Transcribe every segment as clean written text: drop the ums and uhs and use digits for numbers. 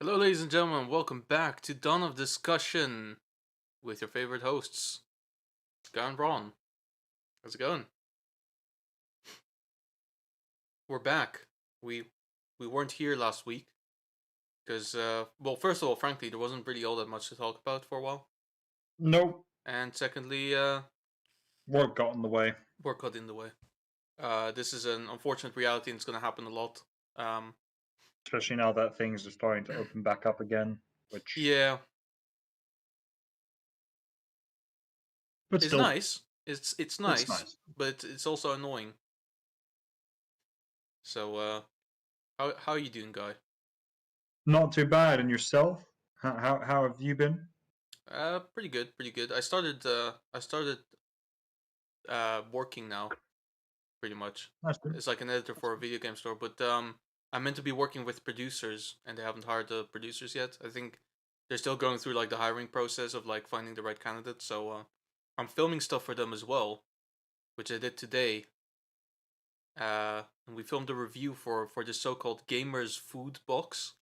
Hello, ladies and gentlemen. Welcome back to Dawn of Discussion with your favorite hosts, Guy and Ron. How's it going? We're back. We weren't here last week because, well, first of all, frankly, there wasn't really all that much to talk about for a while, Nope. and secondly, Work got in the way. work got in the way. This is an unfortunate reality, and it's going to happen a lot. Especially now that things are starting to open back up again. Which Yeah, but it's still nice. It's it's nice, nice. but it's also annoying. So, how are you doing, Guy? Not too bad. And yourself? How have you been? Pretty good, pretty good. I started working now, pretty much. That's good. It's like an editor for a video game store, but I'm meant to be working with producers, and they haven't hired the producers yet. I think they're still going through like the hiring process of like finding the right candidate. So I'm filming stuff for them as well, which I did today. And we filmed a review for the so-called Gamers Food Box.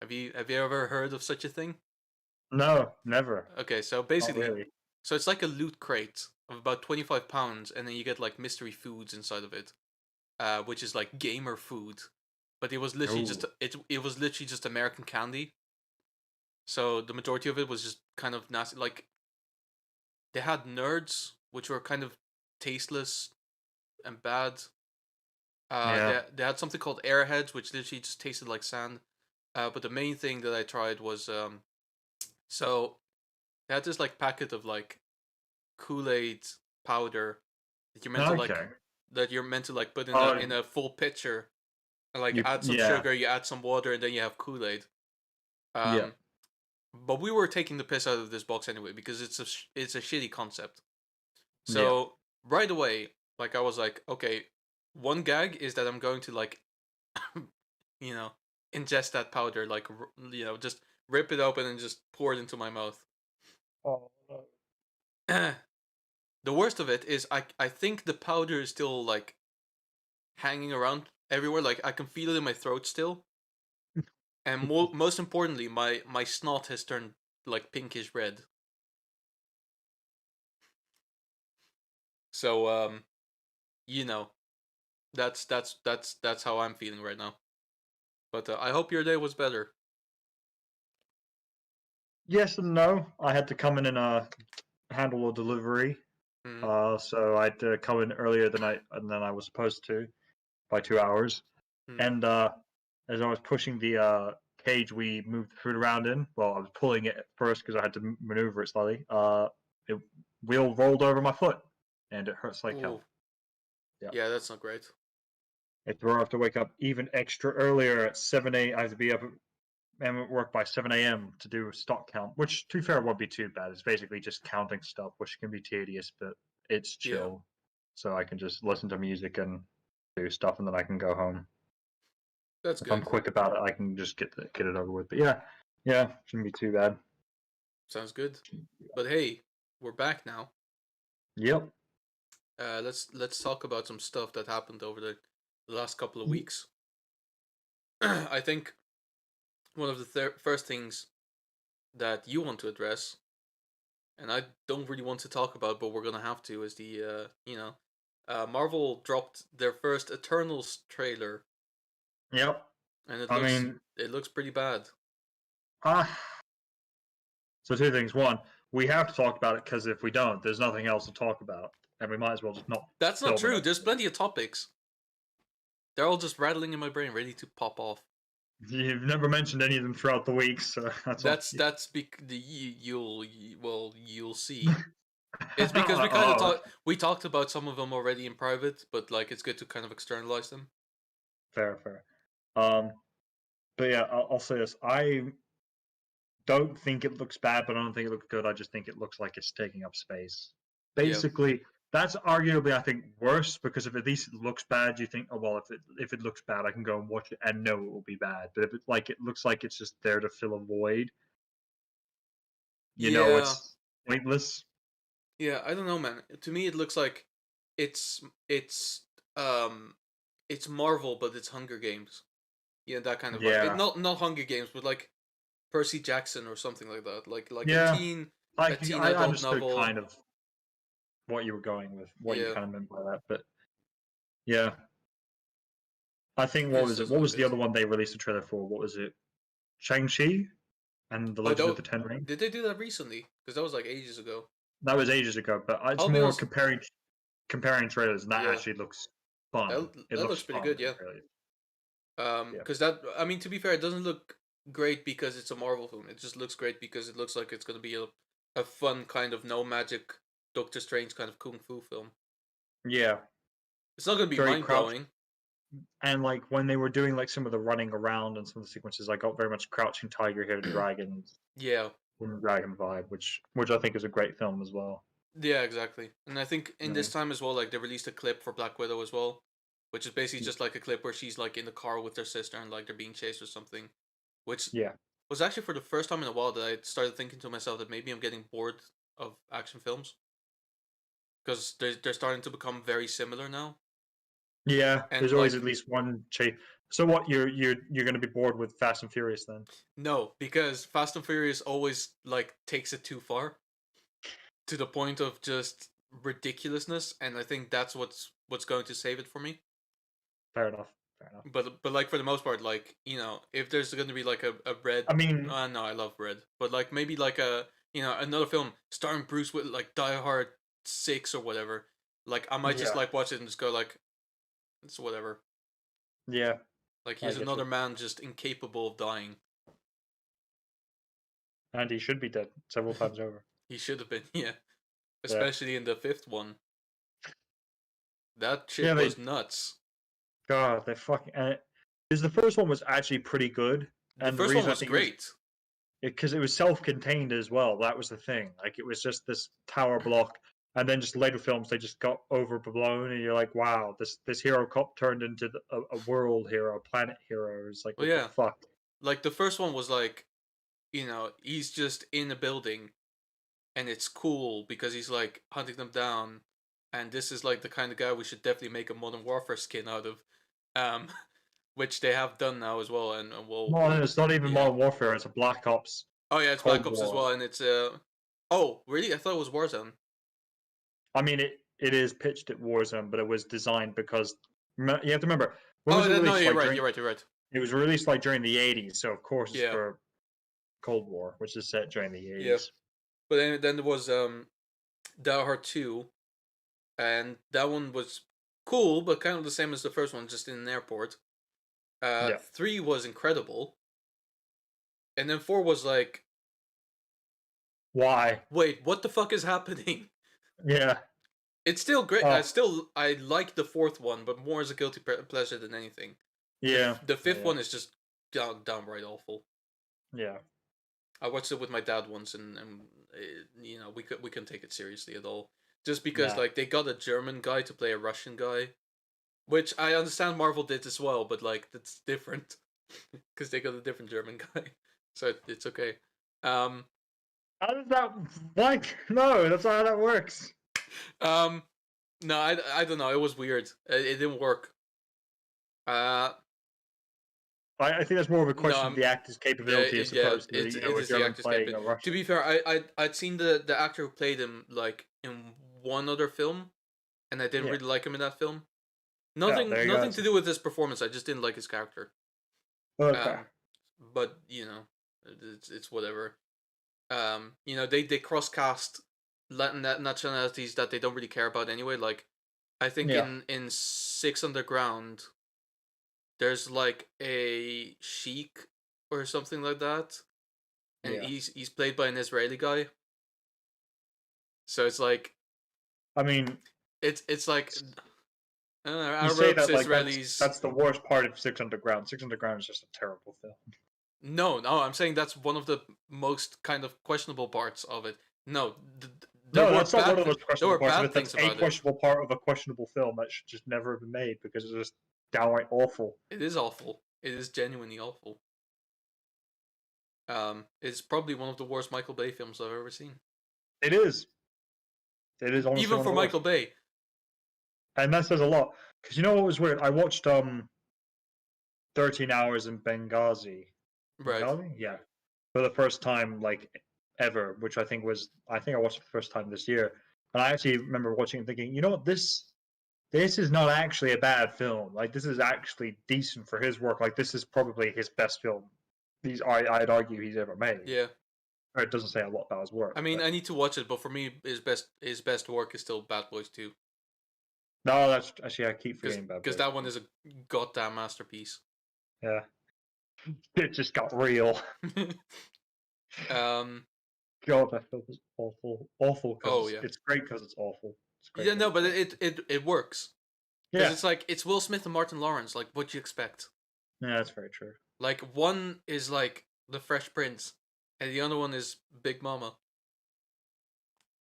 Have you ever heard of such a thing? No, never. Okay, so Not basically, really. so it's like a loot crate of about 25 pounds, and then you get like mystery foods inside of it, which is like gamer food. But it was literally Oh, just it was literally just American candy. So the majority of it was just kind of nasty. Like they had nerds, which were kind of tasteless and bad. yeah. They had something called airheads, which literally just tasted like sand. But the main thing that I tried was so they had this like packet of like Kool-Aid powder that you're meant to like Okay. put in Oh, a full pitcher and like you. add some Yeah. sugar, you add some water, and then you have Kool-Aid. Yeah. Um, but we were taking the piss out of this box anyway because it's a shitty concept. Yeah. So right away, like I was like, okay, one gag is that I'm going to like, you know, ingest that powder, like just rip it open and just pour it into my mouth. Oh no. The worst of it is I think the powder is still like hanging around everywhere. Like I can feel it in my throat still, and most importantly, my snot has turned like pinkish red. So you know, that's how I'm feeling right now. But I hope your day was better. Yes and no. I had to come in and handle a delivery. Mm, So I had to come in earlier than I was supposed to by 2 hours. mm. And as I was pushing the cage we moved the food around in, well, I was pulling it at first because I had to maneuver it slightly. It wheel rolled over my foot, and it hurts like Ooh, hell. Yeah, yeah, that's not great. I have to wake up even extra earlier at 7 a. I have to be up and at work by 7 a.m. to do a stock count, which to be fair won't be too bad. It's basically just counting stuff, which can be tedious, but it's Yeah, chill. So I can just listen to music and do stuff, and then I can go home. that's If I'm good. quick about it, I can just get it over with. But yeah, shouldn't be too bad. Sounds good. But hey, we're back now. Yep. Let's talk about some stuff that happened over the last couple of weeks. I think one of the first things that you want to address, and I don't really want to talk about, but we're gonna have to, is the Marvel dropped their first Eternals trailer, Yep. and I mean, it looks pretty bad. uh, so two things. One, we have to talk about it because if we don't, there's nothing else to talk about, and we might as well just not That's not film an true. There's episode. plenty of topics. They're all just rattling in my brain, ready to pop off. You've never mentioned any of them throughout the week, so that's all. You'll see. It's because Oh, we talked about some of them already in private, but like it's good to kind of externalize them. fair, fair. Um, but yeah, I'll say this. I don't think it looks bad, but I don't think it looks good. I just think it looks like it's taking up space. Yeah. Basically, that's arguably I think worse because if at least it looks bad, you think, oh well, if it looks bad, I can go and watch it and know it will be bad. But if it looks like it's just there to fill a void, Yeah. it's pointless. Yeah, I don't know, man. To me it looks like it's it's um it's Marvel but it's Hunger Games. that kind of vibe. Yeah, Not Hunger Games, but like Percy Jackson or something like that. Like yeah. a teen I adult understood novel. kind of what you were going with, what you Yeah, kind of meant by that, but yeah. I think what it was it? does What what was it the is. other one they released a trailer for? What was it? Shang-Chi and the Oh, Legend of the Ten Rings. did they do that recently? Because that was like ages ago. That was ages ago, but it's I'll be more honest. comparing trailers, and that Yeah, actually looks fun. It that looks looks pretty fun. good. Yeah. Really. Yeah. Because that, I mean, to be fair, it doesn't look great because it's a Marvel film. It just looks great because it looks like it's gonna be a fun kind of no magic Doctor Strange kind of kung fu film. Yeah. It's not gonna be Very mind crouch, blowing. and like when they were doing like some of the running around and some of the sequences, I got very much Crouching Tiger, Hidden Dragon, Yeah, Hidden Dragon vibe, which I think is a great film as well. yeah, exactly. And I think in this Mm. time as well, like they released a clip for Black Widow as well, which is basically just like a clip where she's like in the car with her sister and like they're being chased or something, which Yeah. was actually for the first time in a while that I started thinking to myself that maybe I'm getting bored of action films because they're starting to become very similar now. Yeah, And there's always like at least one chase. So what? You're going to be bored with Fast and Furious then? no, because Fast and Furious always like takes it too far to the point of just ridiculousness, and I think that's what's going to save it for me. Fair enough. Fair enough. But like for the most part, like if there's going to be like a red, I mean, no, I love red, but like maybe like a another film starring Bruce with like Die Hard 6 or whatever, like I might just yeah, like watch it and just go like it's whatever. yeah, Like I here's get you. another man just incapable of dying. And he should be dead several times over. He should have been, yeah, Yeah, especially in the fifth one. That yeah. shit was nuts. They fucking. Because the first one was actually pretty good, The and the first one reason I was think it was great. because it was self-contained as well. That was the thing. Like it was just this tower block, and then just later films they just got overblown, and you're like, wow, this hero cop turned into a world hero, a planet hero. It's like Well, what the yeah, fuck? like the first one was like, he's just in a building, and it's cool because he's like hunting them down, and this is like the kind of guy we should definitely make a Modern Warfare skin out of, um, which they have done now as well, and No, it's not even yeah. Modern Warfare. It's a Black Ops Oh yeah, it's Cold Black Ops as War. well, and it's. Oh really? I thought it was Warzone. I mean, it is pitched at Warzone, but it was designed because you have to remember when was Oh it no, released? you're Like right. during You're right. You're right. it was released like during the '80s, so of course it's Yeah, for Cold War, which is set during the yeah. '80s. But then there was Die Hard 2, and that one was cool, but kind of the same as the first one, just in an airport. Yeah. 3 was incredible, and then 4 was like, Why? wait, what the fuck is happening? Yeah. It's still great. Oh, I like the fourth one, but more as a guilty pleasure than anything. yeah. The fifth Yeah. one is just downright awful. Yeah. I watched it with my dad once, and we couldn't take it seriously at all. Just because Nah. like they got a German guy to play a Russian guy, which I understand Marvel did as well, but like that's different because they got a different German guy, so it's okay. Um, How does that? Why? No, that's not how that works. um, no, I don't know. It was weird. It didn't work. Uh, I think that's more of a no, question of the actor's capability as yeah, opposed to it a is the German actor's playing capability. a To Russian. be fair, I'd seen the actor who played him like in one other film, and I didn't Yeah. really like him in that film. Oh, there you go. Nothing to do with his performance. I just didn't like his character. Okay. But it's whatever. They cross cast Latin nationalities that they don't really care about anyway. Like, I think Yeah. in Six Underground, there's like a sheik or something like that, and Yeah. he's played by an Israeli guy. So it's like I mean, it's like you say Arabs, that like Israelis. that's the worst part of Six Underground. Six Underground is just a terrible film. No, I'm saying that's one of the most kind of questionable parts of it. No, there No, were that's not one of the most there questionable were parts of bad it. That's things a about it. questionable part of a questionable film that should just never have been made because it's just downright awful. It is awful. It is genuinely awful. It's probably one of the worst Michael Bay films I've ever seen. It is. It is honestly Even one for of the worst. Michael Bay. And that says a lot. Because you know what was weird? I watched 13 hours in Benghazi. Right. Yeah. For the first time, like, ever, which I think I watched it the first time this year. And I actually remember watching and thinking, you know what, this is not actually a bad film. Like, this is actually decent for his work. Like, this is probably his best film. I'd argue he's ever made. Yeah. Or it doesn't say a lot about his work. I mean, I need to watch it, but for me, his best work is still Bad Boys 2. No, that's actually I keep forgetting Bad Boys. Because that one is a goddamn masterpiece. Yeah. It just got real. God, that film is awful. Awful because it's great because it's awful. It's great. Yeah, no, but it works. Yeah. It's like, it's Will Smith and Martin Lawrence. Like, what do you expect? Yeah, that's very true. Like, one is like the Fresh Prince, and the other one is Big Mama.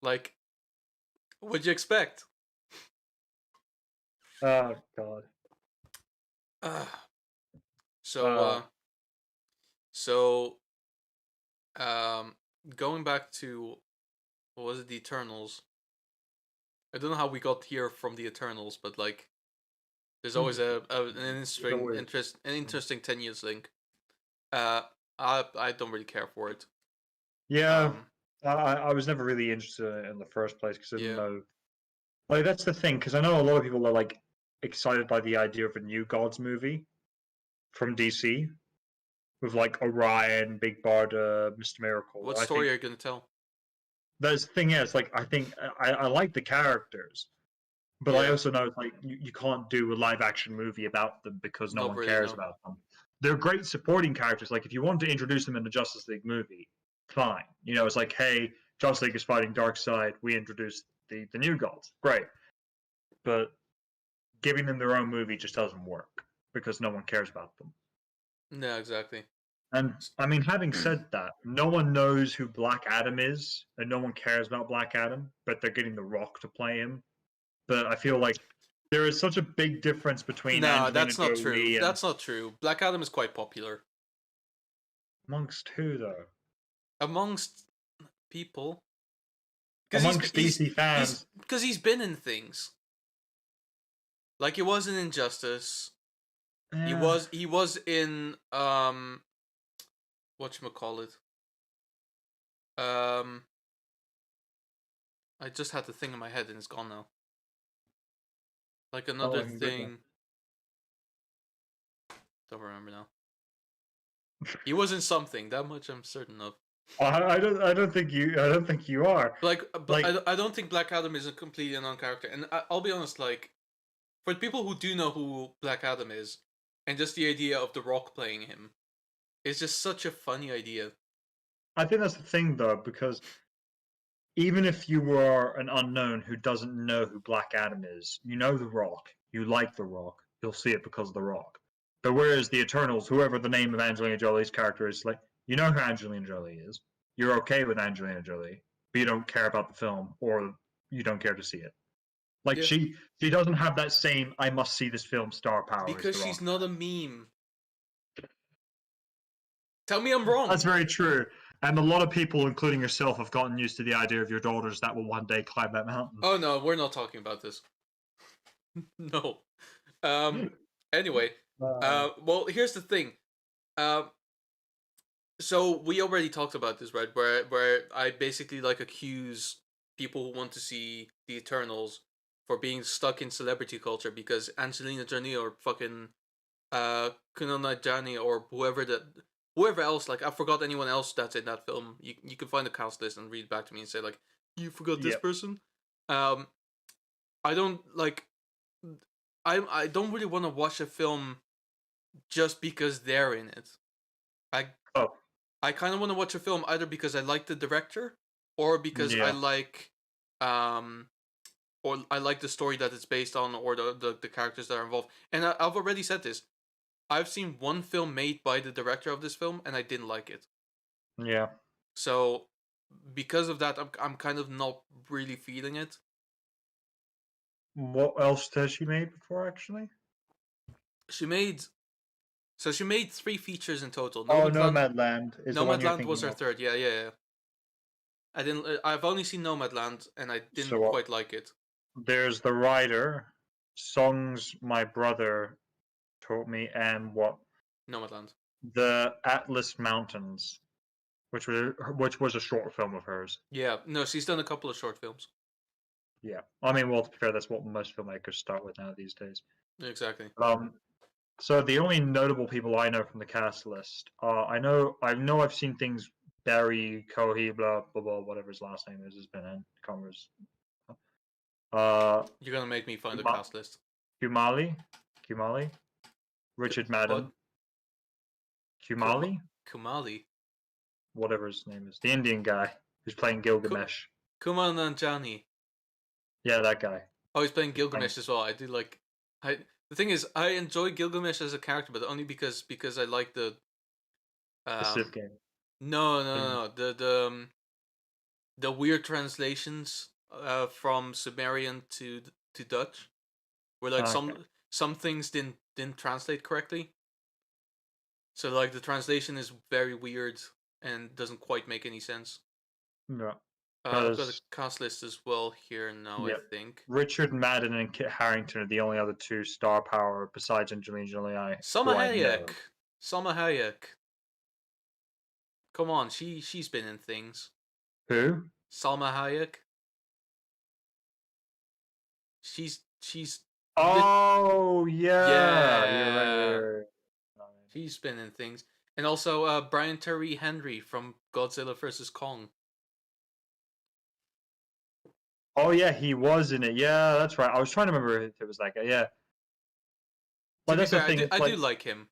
Like, what'd you expect? Oh God. Going back to, what was it, the Eternals? I don't know how we got here from the Eternals, but like, there's always an interesting 10 years link. I don't really care for it. Yeah, I was never really interested in it in the first place because I didn't know. Like, that's the thing, because I know a lot of people are like excited by the idea of a new Gods movie from DC with like Orion, Big Barda, Mr. Miracle. What story are you gonna tell? That's the thing is, like, I think I like the characters, but I also know, like, you can't do a live action movie about them because no one cares about them. They're great supporting characters. Like, if you want to introduce them in the Justice League movie, fine. You know, it's like, hey, Justice League is fighting Darkseid. We introduced the new Gods. Great. But giving them their own movie just doesn't work because no one cares about them. No, exactly. And, I mean, having said that, no one knows who Black Adam is, and no one cares about Black Adam, but they're getting The Rock to play him. But I feel like there is such a big difference between Angelina that's not Jolie true. That's not true. Black Adam is quite popular. Amongst who, though? Amongst people. Amongst DC fans. Because he's been in things. Like, he was in Injustice. Yeah. He was in whatchamacallit. I just had the thing in my head and it's gone now. Like, another thing. Don't remember now. He was in something, that much I'm certain of. I don't think you are. Like, I don't think Black Adam is a completely unknown character. And I'll be honest, like, for people who do know who Black Adam is, and just the idea of The Rock playing him, it's just such a funny idea. I think that's the thing, though, because even if you were an unknown who doesn't know who Black Adam is, you know The Rock, you like The Rock, you'll see it because of The Rock. But whereas the Eternals, whoever the name of Angelina Jolie's character is, like, you know who Angelina Jolie is, you're okay with Angelina Jolie, but you don't care about the film, or you don't care to see it. Like, she doesn't have that same I must see this film star power. Because she's not a meme. Tell me I'm wrong. That's very true. And a lot of people, including yourself, have gotten used to the idea of your daughters that will one day climb that mountain. Oh no, we're not talking about this. No. Anyway. Well, here's the thing. So we already talked about this, right? Where I basically, like, accuse people who want to see the Eternals for being stuck in celebrity culture because Angelina Jolie or fucking Kuno Najani or whoever else, like, I forgot anyone else that's in that film. You can find the cast list and read back to me and say, like, you forgot this person. I don't like. I don't really want to watch a film just because they're in it. I kind of want to watch a film either because I like the director or because I like or I like the story that it's based on or the characters that are involved. And I've already said this. I've seen one film made by the director of this film and I didn't like it. Yeah. So because of that, I'm kind of not really feeling it. What else has she made before, actually? She made 3 features in total. Nomadland is Nomadland was her third. Yeah. I've only seen Nomadland and I didn't quite like it. There's The Rider, Songs My Brother Taught Me, and what Nomadland. The Atlas Mountains, which was a short film of hers. Yeah, no, she's done a couple of short films. Yeah, I mean, well, to be fair, that's what most filmmakers start with now these days. Exactly. So the only notable people I know from the cast list, I know I've seen things. Barry Cohey, blah blah blah, whatever his last name is, has been in Congress. You're gonna make me find a Kuma- cast list. Kumali, Richard Madden, What? Kumali, Kumali. whatever his name is, the Indian guy who's playing Gilgamesh. Kumail Nanjiani. Yeah, that guy. Oh, he's playing Gilgamesh as well. I do like. The thing is, I enjoy Gilgamesh as a character, but only because I like the. The Civ game. No. The weird translations from Sumerian to Dutch, where like some things didn't translate correctly. So like the translation is very weird and doesn't quite make any sense. Yeah. I've got a cast list as well here now, Yep. I think. Richard Madden and Kit Harington are the only other two star power besides Angelina Jolie. Salma Hayek. Come on, she's been in things. Who? Salma Hayek. She's Oh yeah. Yeah. You're right. She's been in things. And also Brian Tyree Henry from Godzilla vs. Kong. Oh yeah, he was in it. Yeah, that's right. I was trying to remember if it was that guy. Yeah. But that's the thing. I do like him.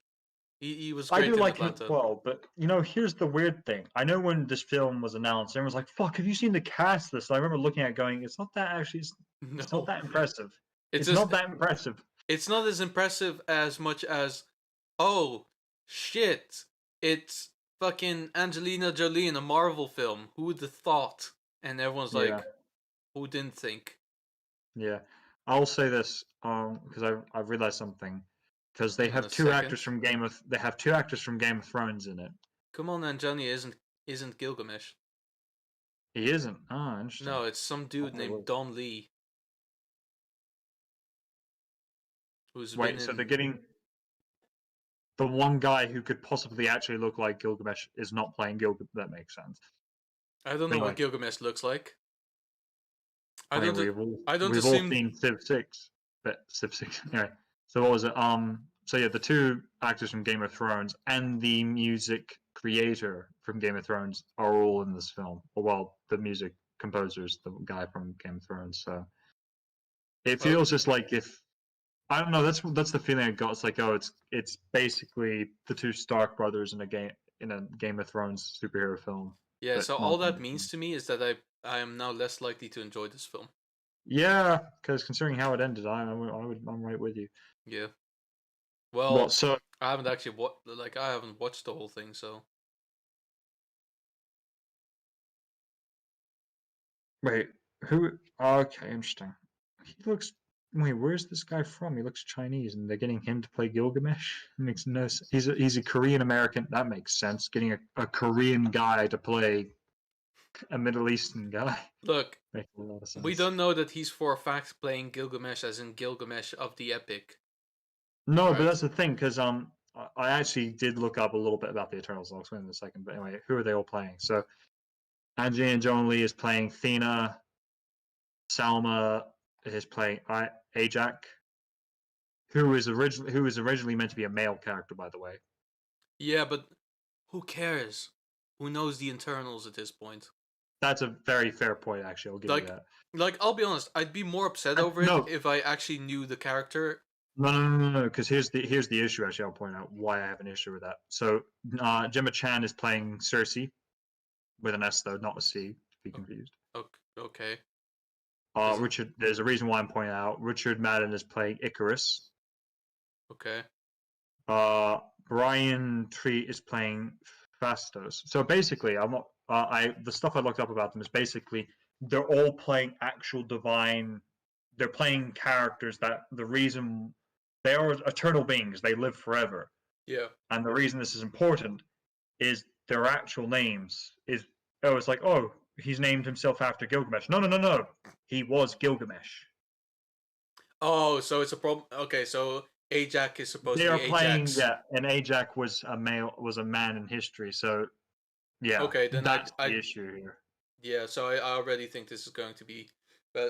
He was I great do in like Atlanta. him as well, but here's the weird thing. I know when this film was announced, everyone was like, "Fuck, have you seen the cast list?" I remember looking at it going, "It's not that actually. It's not that impressive. It's not that impressive. It's not as impressive as much as, oh shit, it's fucking Angelina Jolie in a Marvel film. Who would have thought?" And everyone's like, "Who didn't think?" Yeah, I'll say this because I've realized something. Because they have two actors from Game of Thrones in it. Kumail Nanjiani isn't Gilgamesh. He isn't. Ah, interesting. No, it's some dude named Don Lee. So they're getting the one guy who could possibly actually look like Gilgamesh is not playing Gilgamesh. That makes sense. I don't know what Gilgamesh looks like. We've all seen Civ 6, but Civ 6. Anyway, so what was it? So yeah, the two actors from Game of Thrones and the music creator from Game of Thrones are all in this film. Well, the music composer's the guy from Game of Thrones. So it feels just like I don't know. That's the feeling I got. It's like, oh, it's basically the two Stark brothers in a Game of Thrones superhero film. Yeah. So all that means to me is that I am now less likely to enjoy this film. Yeah, because considering how it ended, I'm right with you. Yeah. Well, so I haven't actually I haven't watched the whole thing, so. Wait, who? Okay, interesting. He looks. Wait, where's this guy from? He looks Chinese, and they're getting him to play Gilgamesh. It makes no sense. He's a Korean American. That makes sense. Getting a Korean guy to play a Middle Eastern guy. Look, we don't know that he's for a fact playing Gilgamesh, as in Gilgamesh of the epic. No, right? But that's the thing, because I actually did look up a little bit about the Eternals. I'll explain in a second. But anyway, who are they all playing? So Angelina Jolie is playing Thena. Salma is playing Ajak, who was originally meant to be a male character, by the way. Yeah, but who cares? Who knows the Eternals at this point? That's a very fair point, actually. I'll give you that. Like, I'll be honest, I'd be more upset over it if I actually knew the character. No. Because here's the issue. Actually, I'll point out why I have an issue with that. So, Gemma Chan is playing Cersei, with an S though, not a C. To be confused. Okay. Richard. There's a reason why I'm pointing out. Richard Madden is playing Icarus. Okay. Brian Treat is playing Fastos. So basically, I'm not. The stuff I looked up about them is basically they're all playing actual divine. They're playing characters that the reason they are eternal beings. They live forever. Yeah. And the reason this is important is their actual names is. It's like, oh, he's named himself after Gilgamesh. No. He was Gilgamesh. Oh, so it's a problem. Okay, so Ajax is supposed They to are be playing, Ajax. yeah, and Ajax was a man in history, so yeah, Okay, then that's the issue here. yeah. So I already think this is going to be.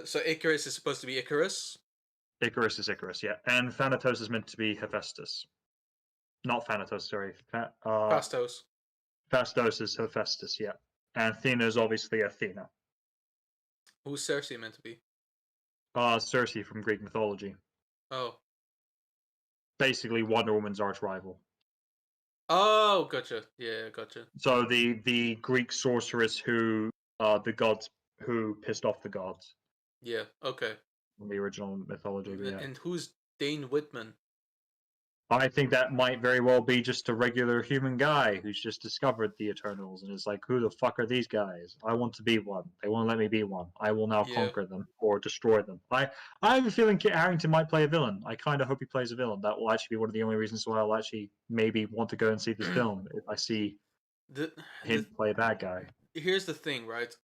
So Icarus is supposed to be Icarus. Icarus is Icarus, yeah, and Thanatos is meant to be Hephaestus. Not Thanatos, sorry. Fastos. Phastos is Hephaestus, yeah, and Athena is obviously Athena. Who's Cersei meant to be? Circe from Greek mythology, Oh. basically Wonder Woman's arch rival. Oh, gotcha. Yeah, gotcha. So the Greek sorceress who the gods who pissed off the gods Yeah. Okay. in the original mythology. Yeah. And who's Dane Whitman? I think that might very well be just a regular human guy who's just discovered the Eternals and is like, who the fuck are these guys? I want to be one. They won't let me be one. I will now Yeah. conquer them or destroy them. I have a feeling Kit Harington might play a villain. I kind of hope he plays a villain. That will actually be one of the only reasons why I'll actually maybe want to go and see this film if I see him play a bad guy. Here's the thing, right?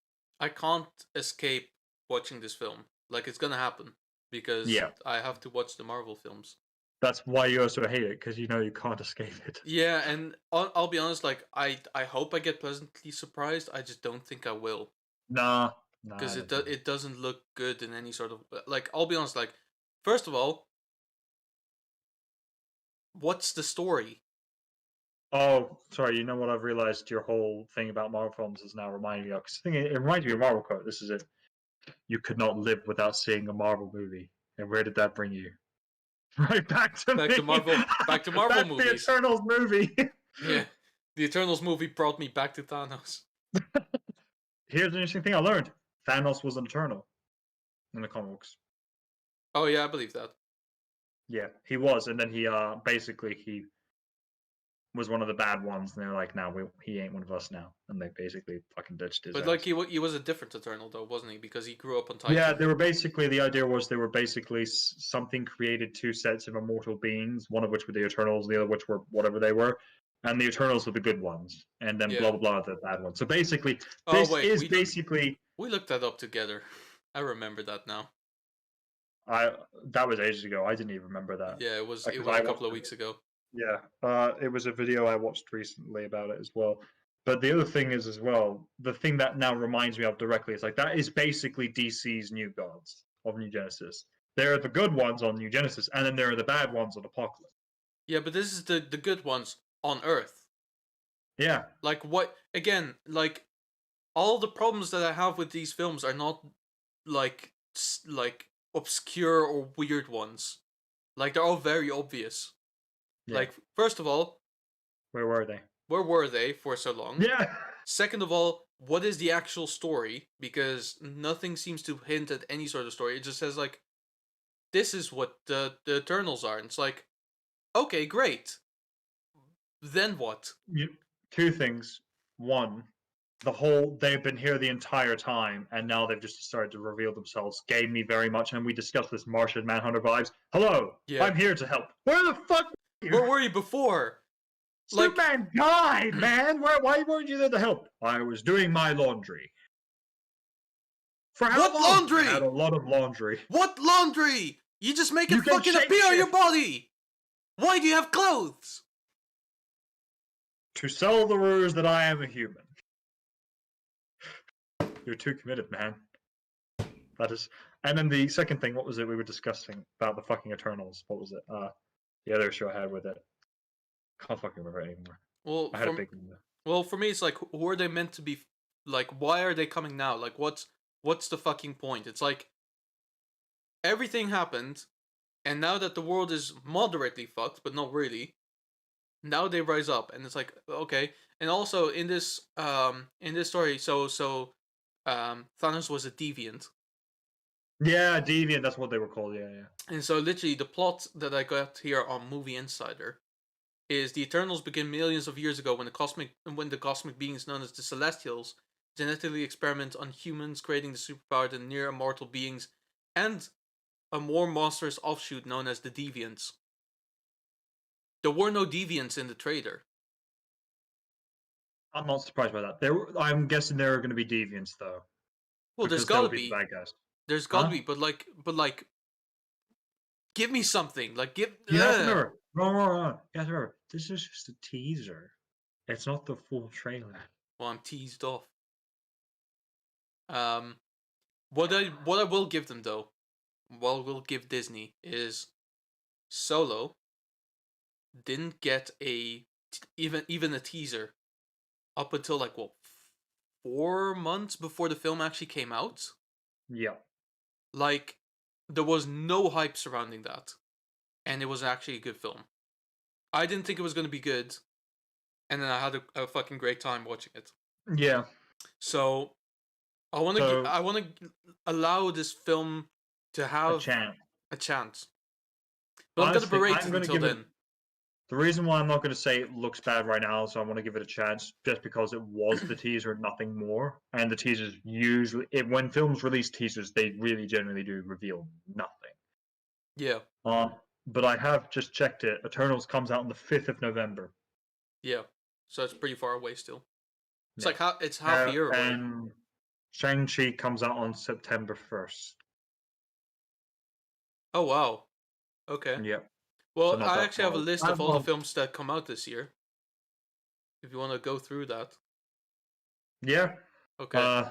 I can't escape watching this film. Like, it's gonna happen because Yeah. I have to watch the Marvel films. That's why you also hate it, because you know you can't escape it. Yeah, and I'll be honest. Like, I hope I get pleasantly surprised. I just don't think I will. Nah. Because it doesn't look good in any sort of, like, I'll be honest. Like, first of all, what's the story? Oh, sorry. You know what? I've realized your whole thing about Marvel films is now reminding me of. Because it reminds me of a Marvel quote. This is it. You could not live without seeing a Marvel movie. And where did that bring you? Right back to Marvel. Back to Marvel That's movies. The Eternals movie. Yeah, the Eternals movie brought me back to Thanos. Here's an interesting thing I learned: Thanos was an Eternal in the comics. Oh yeah, I believe that. Yeah, he was, and then he basically he was one of the bad ones, and they're like, "Now he ain't one of us now," and they basically fucking ditched his. But ass. like he was a different Eternal though, wasn't he? Because he grew up on Titan. Yeah, they were basically the idea was they were basically something created two sets of immortal beings, one of which were the Eternals, the other which were whatever they were, and the Eternals were the good ones, and then blah blah blah the bad ones. So basically, this is basically we looked that up together. I remember that now. That was ages ago. I didn't even remember that. Yeah, it was a couple of weeks ago. Yeah, it was a video I watched recently about it as well. But the other thing is as well, the thing that now reminds me of directly is like that is basically DC's New Gods of New Genesis. There are the good ones on New Genesis, and then there are the bad ones on Apocalypse. Yeah, but this is the good ones on Earth. Yeah. Like what again? Like all the problems that I have with these films are not like obscure or weird ones. Like they're all very obvious. Yeah. Like first of all, where were they? Where were they for so long? Yeah. Second of all, what is the actual story? Because nothing seems to hint at any sort of story. It just says like, this is what the Eternals are. And it's like, okay, great. Then what? Two things. One, they've been here the entire time, and now they've just started to reveal themselves. Gave me very much, and we discussed this Martian Manhunter vibes. Hello, yeah. I'm here to help. Where the fuck were you? Where were you before? Superman died, man! Why weren't you there to help? I was doing my laundry. For how long? Laundry? I had a lot of laundry. What laundry? You just make it fucking appear on your body! Why do you have clothes? To sell the ruse that I am a human. You're too committed, man. That is... And then the second thing, what was it we were discussing about the fucking Eternals? What was it? The other issue I had with it. Can't fucking remember it anymore. Well, I had a big one. Well, for me, it's like, who are they meant to be? Like, why are they coming now? Like, what's the fucking point? It's like, everything happened, and now that the world is moderately fucked, but not really, now they rise up, and it's like, okay. And also, in this story, so Thanos was a deviant. Yeah, deviant, that's what they were called, yeah. And so, literally, the plot that I got here on Movie Insider is the Eternals begin millions of years ago when the cosmic beings known as the Celestials genetically experiment on humans, creating the superpowered and near immortal beings, and a more monstrous offshoot known as the Deviants. There were no Deviants in the trailer. I'm not surprised by that. I'm guessing there are going to be Deviants though. Well, there's gotta be. The bad guys. There's gotta be, but give me something. Like, give. You have to remember. No. You have to remember. This is just a teaser. It's not the full trailer. Well, I'm teased off. What I will give them though, what we'll give Disney is Solo didn't get even a teaser up until like what 4 months before the film actually came out. Yeah. Like, there was no hype surrounding that, and it was actually a good film. I didn't think it was going to be good, and then I had a fucking great time watching it. Yeah. So I want to allow this film to have a chance. But I'm going to berate it until then. The reason why I'm not going to say it looks bad right now, so I want to give it a chance, just because it was the teaser and nothing more. And the teasers usually, when films release teasers, they really generally do reveal nothing. Yeah. But I have just checked it. Eternals comes out on the 5th of November. Yeah. So it's pretty far away still. It's like it's half a year away. And Shang-Chi comes out on September 1st. Oh, wow. Okay. Yep. Well, So I actually have a list of all the films that come out this year. If you want to go through that. Yeah. Okay.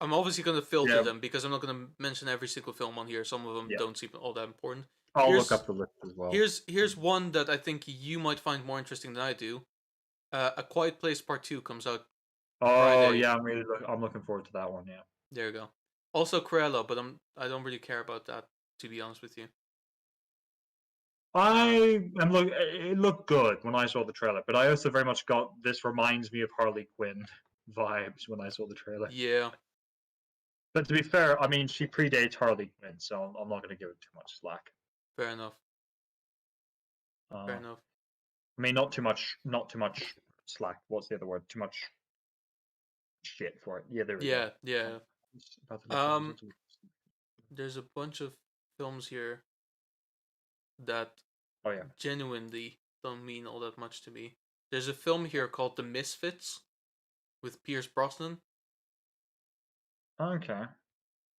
I'm obviously going to filter them because I'm not going to mention every single film on here. Some of them don't seem all that important. I'll look up the list as well. Here's one that I think you might find more interesting than I do. A Quiet Place Part 2 comes out Friday. Yeah, I'm looking forward to that one, yeah. There you go. Also Cruella, but I don't really care about that, to be honest with you. It looked good when I saw the trailer, but I also very much got this reminds me of Harley Quinn vibes when I saw the trailer. Yeah. But to be fair, I mean, she predates Harley Quinn, so I'm not going to give it too much slack. Fair enough. Fair enough. I mean, not too much slack. What's the other word? Too much shit for it. Yeah, there we go. Yeah. There's a bunch of films here that genuinely don't mean all that much to me. There's a film here called The Misfits with Pierce Brosnan. Okay.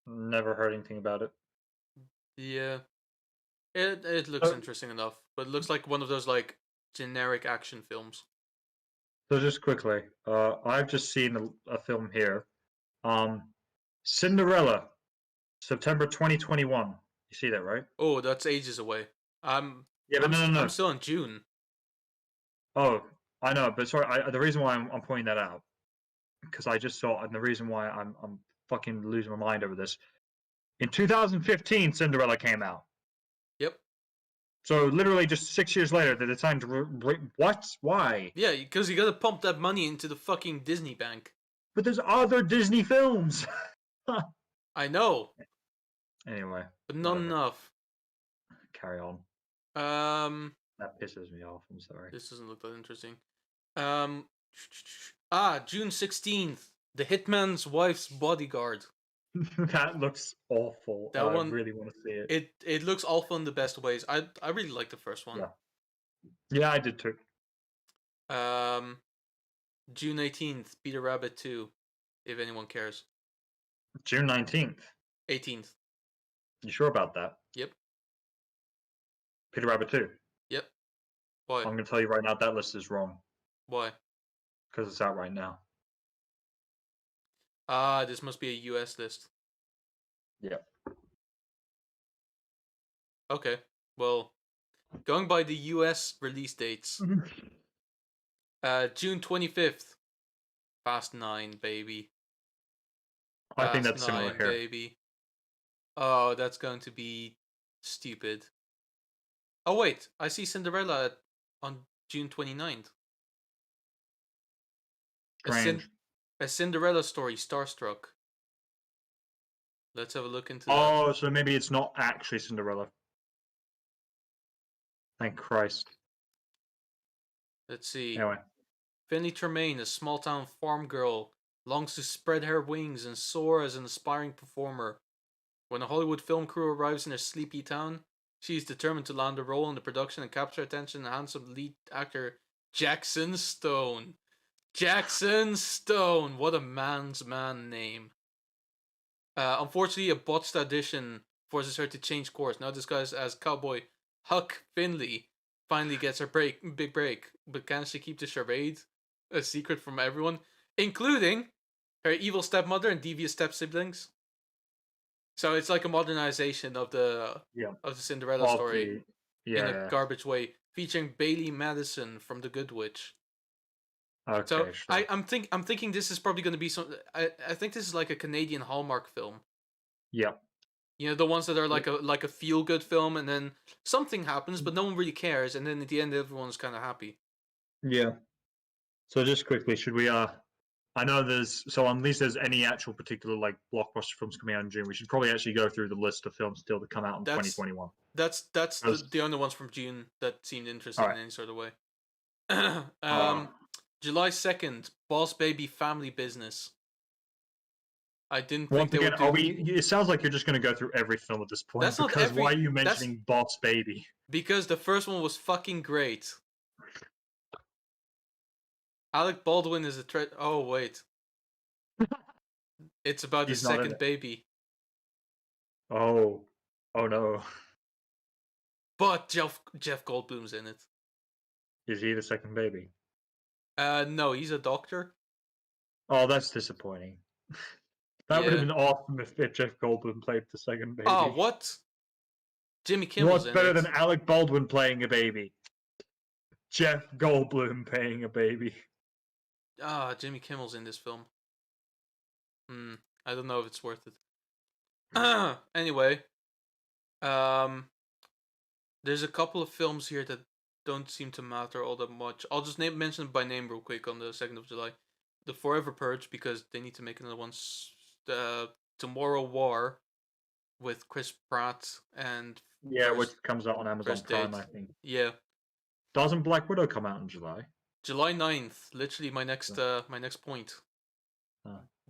Never heard anything about it. Yeah. It looks interesting enough, but it looks like one of those like generic action films. So just quickly, I've just seen a film here. Cinderella, September 2021. You see that, right? Oh, that's ages away. No. I'm still in June. Oh, I know, but sorry. The reason why I'm pointing that out because I just saw, and the reason why I'm fucking losing my mind over this. In 2015, Cinderella came out. Yep. So literally just 6 years later, they decided to what? Why? Yeah, because you gotta pump that money into the fucking Disney bank. But there's other Disney films. I know. Anyway. But not enough. Carry on. That pisses me off. I'm sorry. This doesn't look that interesting. June 16th. The Hitman's Wife's Bodyguard. That looks awful. I really want to see it. It looks awful in the best ways. I really like the first one. Yeah, I did too. June 18th, Peter Rabbit 2, if anyone cares. June 19th. 18th. You sure about that? Yep. Peter Rabbit 2. Yep. Why? I'm going to tell you right now that list is wrong. Why? Because it's out right now. This must be a US list. Yep. Okay. Well, going by the US release dates. June 25th. Fast 9, baby. I think that's similar here. Baby. Oh, that's going to be stupid. Oh, wait. I see on June 29th. Strange. A Cinderella story, Starstruck. Let's have a look into that. Oh, so maybe it's not actually Cinderella. Thank Christ. Let's see. Anyway. Finley Tremaine, a small-town farm girl, longs to spread her wings and soar as an aspiring performer. When a Hollywood film crew arrives in her sleepy town, she is determined to land a role in the production and capture attention of handsome lead actor Jackson Stone. Jackson Stone! What a man's man name. Unfortunately, a botched audition forces her to change course. Now disguised as cowboy Huck Finley finally gets her big break, but can she keep the charade a secret from everyone, including her evil stepmother and devious step siblings? So it's like a modernization Yeah. of the Cinderella Of story the in a yeah. garbage way, featuring Bailey Madison from The Good Witch. So Okay, sure. I'm thinking this is probably going to be some. I think this is like a Canadian Hallmark film. Yeah. You know, the ones that are like a feel good film, and then something happens, but no one really cares, and then at the end everyone's kind of happy. Yeah. So just quickly, should we I know there's so unless there's any actual particular like blockbuster films coming out in June, we should probably actually go through the list of films still to come out in That's 2021. that's Because the only ones from June that seemed all interesting in right. any sort of way. Uh, July 2nd, Boss Baby Family Business. I didn't think Once they again, would are do. we? It sounds like you're just going to go through every film at this point That's not because why are every. you That's mentioning Boss Baby? because the first one was fucking great. Alec Baldwin is a threat. Oh wait, it's about the He's not in second it. baby. Oh, oh no. But Jeff Goldblum's in it. Is he the second baby? No, he's a doctor. Oh, that's disappointing. That would have Yeah. been awesome if Jeff Goldblum played the second Oh, baby. what? Jimmy Kimmel's What's in better it. than Alec Baldwin playing a baby? Jeff Goldblum playing a baby. Ah, Jimmy Kimmel's in this film. Hmm. I don't know if it's worth it. Anyway, um, there's a couple of films here that don't seem to matter all that much. I'll just mention by name real quick on the 2nd of July. The Forever Purge, because they need to make another one. Tomorrow War with Chris Pratt and Yeah, which first comes out on Amazon first Prime, date. I think. Yeah, Doesn't Black Widow come out in July? July 9th. Literally my next point.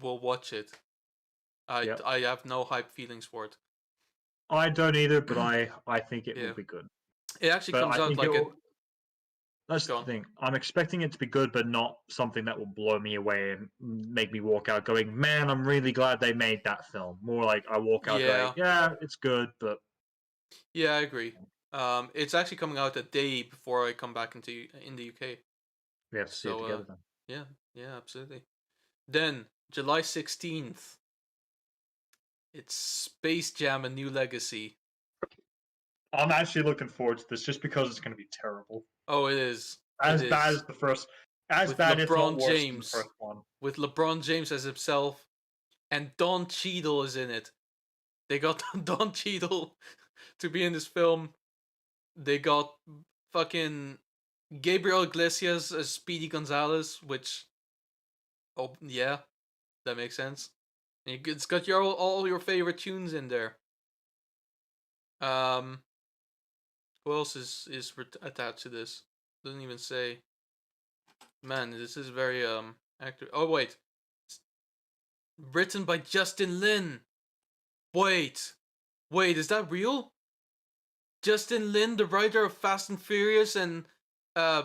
We'll watch it. Yep. I have no hype feelings for it. I don't either, but I think it will Yeah, be good. it actually But comes I out think like a. that's Go the on. thing. I'm expecting it to be good, but not something that will blow me away and make me walk out going, "Man, I'm really glad they made that film." More like I walk out going, Yeah, "Yeah, it's good, but yeah, I agree. It's actually coming out a day before I come back in the UK. we have to see it So together then." yeah, yeah, absolutely. Then July 16th, it's Space Jam: A New Legacy. I'm actually looking forward to this just because it's going to be terrible. Oh, it is. It As bad is as the first, as with bad if not LeBron worse than the James, first one. with LeBron James as himself, and Don Cheadle is in it. They got Don Cheadle to be in this film. They got fucking Gabriel Iglesias as Speedy Gonzalez, which, oh yeah, that makes sense. It's got all your favorite tunes in there. Um, who else is attached to this? Doesn't even say. Man, this is very actor. Oh wait, it's written by Justin Lin. Wait, wait, is that real? Justin Lin, the writer of Fast and Furious and uh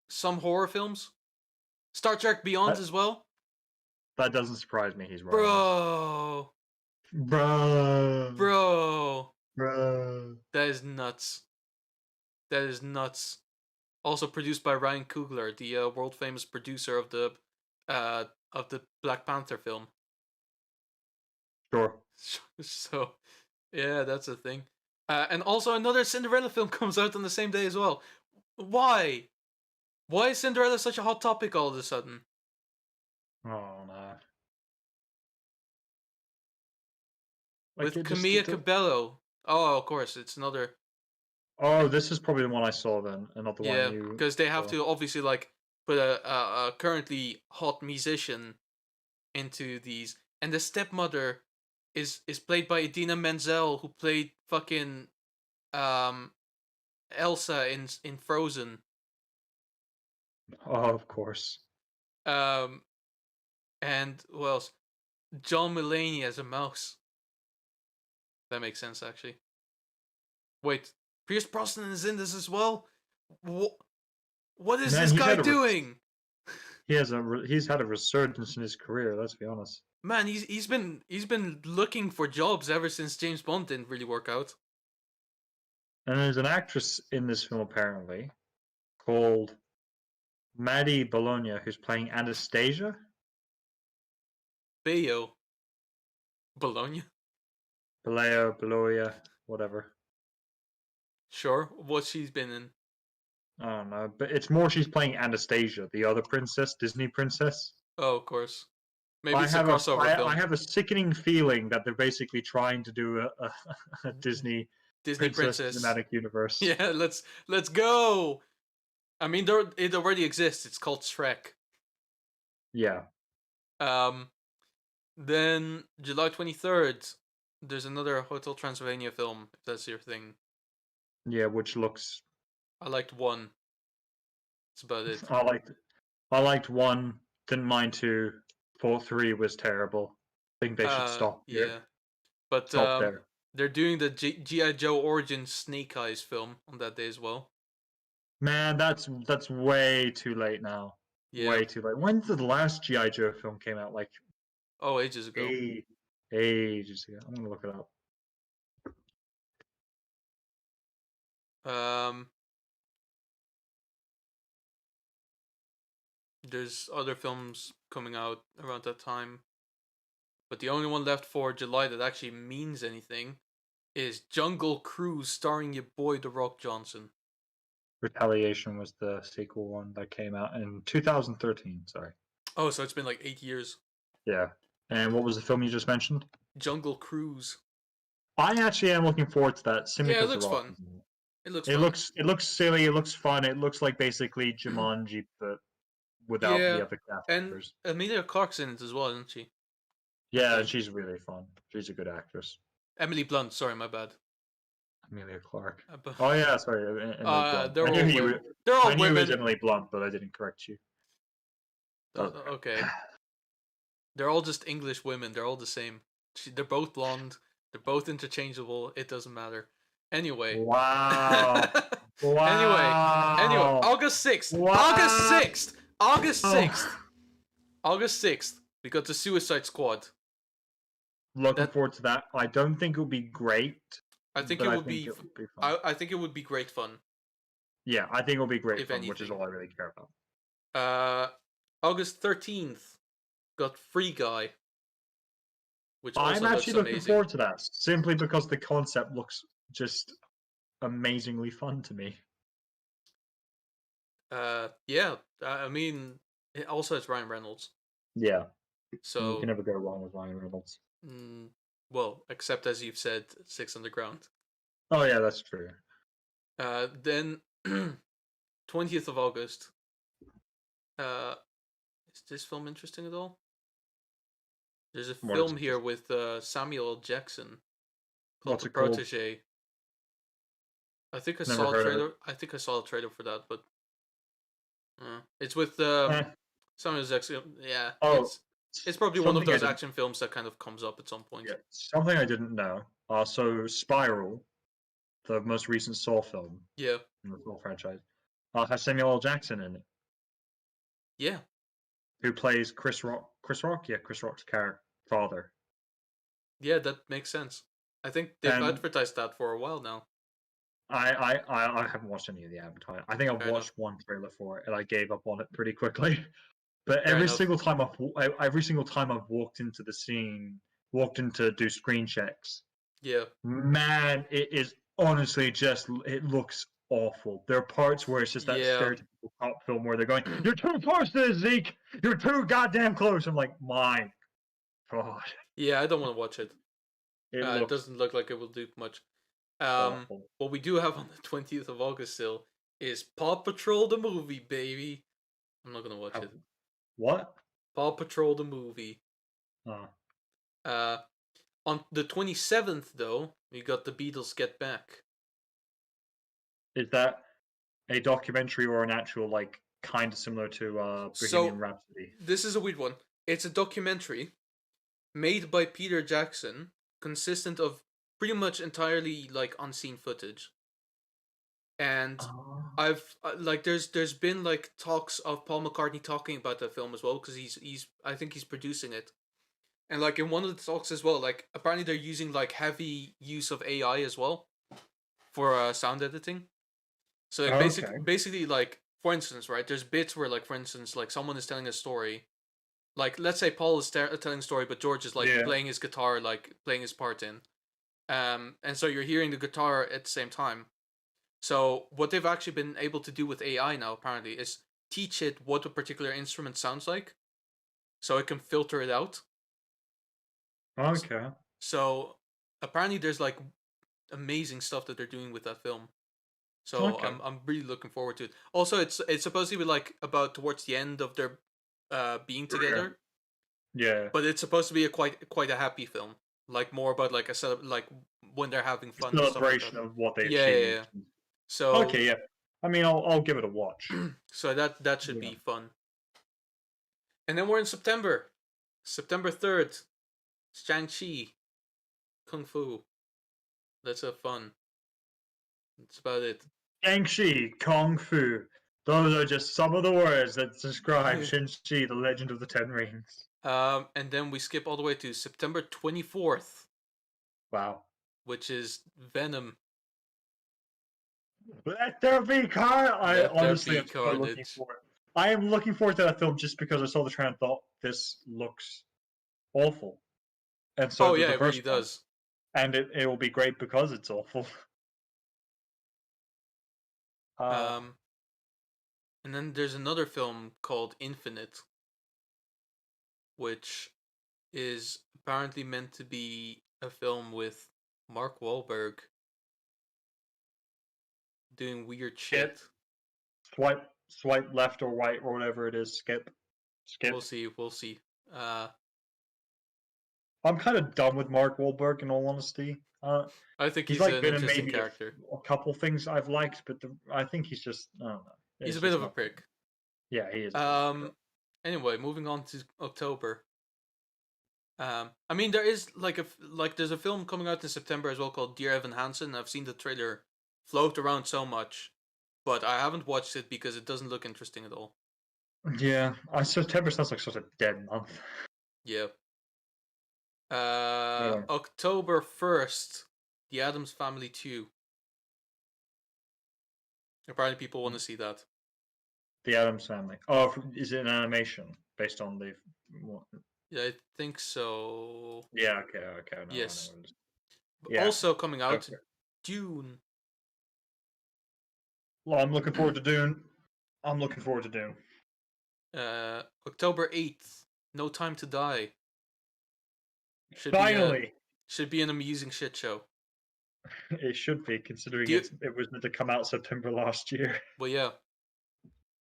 some horror films, Star Trek Beyond That as well. that doesn't surprise me. He's writing this, Bro, bro, bro, bro. that is nuts. That is nuts. Also produced by Ryan Coogler, the world famous producer uh of the Black Panther film. Sure. So, yeah, that's a thing. And also another Cinderella film comes out on the same day as well. Why? Why is Cinderella such a hot topic all of a sudden? Oh no. Like With it just. Camilla Cabello. Oh, of course, it's another. Oh, this is probably the one I saw then, and not the one Yeah, you because they have saw. to obviously like put a currently hot musician into these, and the stepmother is played by Idina Menzel, who played fucking um Elsa in Frozen. Oh, of course. Um, and who else? John Mulaney as a mouse. That makes sense actually. Wait, Pierce Brosnan is in this as well. What is Man, this guy doing? he's had a resurgence in his career. Let's be honest. Man, he's been looking for jobs ever since James Bond didn't really work out. And there's an actress in this film apparently called Maddie Bologna who's playing Anastasia. Bayo. Bologna. Bologna, whatever. Sure. What she's been in. I don't know, but it's more she's playing Anastasia, the other princess, Disney princess. Oh, of course. Maybe I it's a have crossover film. I have a sickening feeling that they're basically trying to do a Disney princess cinematic universe. Yeah, let's go. I mean, it already exists. It's called Shrek. Yeah. Then July 23rd, there's another Hotel Transylvania film. If that's your thing. Yeah, which looks. I liked one. That's about it. I liked one. Didn't mind two. Thought three was terrible. I think they should stop here. Yeah, but stop there. They're doing the G.I. Joe Origins Snake Eyes film on that day as well. Man, that's way too late now. Yeah. Way too late. When did the last G.I. Joe film came out? Like, ages ago. Ages ago. I'm gonna look it up. There's other films coming out around that time, but the only one left for July that actually means anything is Jungle Cruise, starring your boy The Rock Johnson. Retaliation was the sequel one that came out in 2013. Sorry. Oh, so it's been like 8 years. Yeah. And what was the film you just mentioned? Jungle Cruise. I actually am looking forward to that. Yeah, it looks fun. It looks silly. It looks fun. It looks like basically Jumanji, but without the other cast members. And Emilia Clarke's in it as well, isn't she? Yeah, she's really fun. She's a good actress. Emily Blunt. Sorry, my bad. Amelia Clarke. Oh yeah, sorry. Emily Blunt. They're all women. They're all women. I knew it was Emily Blunt, but I didn't correct you. Okay. They're all just English women. They're all the same. They're both blonde. They're both interchangeable. It doesn't matter. Anyway. Wow. Wow. Anyway. August 6th. Wow. August 6th. We got the Suicide Squad. Looking forward to that. I don't think it'll be great. I think it would be fun. I think it would be great fun. Yeah, I think it'll be great fun, which is all I really care about. August 13th got Free Guy. Which also I'm actually looking forward to that, simply because the concept looks just amazingly fun to me. Yeah. I mean, it also has Ryan Reynolds. Yeah. So you can never go wrong with Ryan Reynolds. Well, except as you've said, Six Underground. Oh yeah, that's true. Then 20th of August. Is this film interesting at all? There's a film here with Samuel L. Jackson called The Protege. I think I saw a trailer. I think I saw a trailer for that, but it's with Samuel L. Jackson. Yeah. Oh, it's probably one of those action films that kind of comes up at some point. Yeah, something I didn't know. So Spiral, the most recent Saw film. Yeah. In the Saw franchise, has Samuel L. Jackson in it. Yeah. Who plays Chris Rock? Yeah, Chris Rock's father. Yeah, that makes sense. I think they've advertised that for a while now. I haven't watched any of the advertising. I think I've watched one trailer for it, and I gave up on it pretty quickly. But every single time I've walked into the scene, walked in to do screen checks. Yeah. Man, it is honestly it looks awful. There are parts where it's just that stereotypical cop film where they're going, "You're too close to this, Zeke. You're too goddamn close." I'm like, my God. Yeah, I don't want to watch it. It doesn't look like it will do much. What we do have on the 20th of August still is Paw Patrol the movie, baby. I'm not gonna watch it. What? Paw Patrol the movie. On the 27th, though, we got The Beatles Get Back. Is that a documentary or an actual, like, kind of similar to Bohemian Rhapsody? This is a weird one. It's a documentary made by Peter Jackson, consistent of pretty much entirely, like, unseen footage. And there's been like talks of Paul McCartney talking about that film as well, because I think he's producing it, and like in one of the talks as well, like apparently they're using like heavy use of AI as well for sound editing. So like Okay. basically like for instance, right? There's bits where like for instance like someone is telling a story. Like let's say Paul is telling a story, but George is like Yeah. playing his guitar, like playing his part in. And so you're hearing the guitar at the same time. So what they've actually been able to do with AI now apparently is teach it what a particular instrument sounds like, so it can filter it out. Okay. So apparently there's like amazing stuff that they're doing with that film. So Okay. I'm really looking forward to it. Also, it's supposed to be like about towards the end of their being Yeah. together, Yeah. but it's supposed to be a quite a happy film, like more about like like when they're having fun and stuff like that. Celebration of what they Yeah, yeah, yeah. achieved. So Okay, yeah. I mean, I'll give it a watch. so that should Yeah. be fun. And then we're in September, September 3rd. Shang-Chi, Kung Fu. Let's have fun. That's about it. Shang-Chi, Kung Fu. Those are just some of the words that describe Shang-Chi, the Legend of the Ten Rings. And then we skip all the way to September 24th, Wow. which is Venom. Let there be carnage. I Let there honestly be am so looking carnage. for it. I am looking forward to that film just because I saw the trailer and thought this looks awful. And so Oh did yeah, the it really first one. does. And it will be great because it's awful. Uh, Um, and then there's another film called Infinite, which is apparently meant to be a film with Mark Wahlberg doing weird skip, shit. swipe left or right or whatever it is. Skip, We'll skip. see. We'll see. I'm kind of done with Mark Wahlberg in all honesty. I think He's he's like an been in interesting maybe character. a couple things I've liked, but I think he's just I don't know. He's a It's bit just of a not. prick. Yeah, he is a bit of a prick. Um. Anyway, moving on to October. I mean, there is like there's a film coming out in September as well called Dear Evan Hansen. I've seen the trailer float around so much, but I haven't watched it because it doesn't look interesting at all. Yeah, September sounds like such a dead month. Yeah. Yeah. October 1st, The Addams Family 2. Apparently, people want to see that. The Addams Family. Oh, is it an animation based on the? What? Yeah, I think so. Yeah. Okay. Okay. I know Yes. what it is. But Yeah. also coming out, Okay. Dune. Well, I'm looking forward to Dune. I'm looking forward to Dune. October 8th, No Time to Die. Finally, Should be an amusing shit show. it should be considering Do you, it was meant to come out September last year. well, yeah.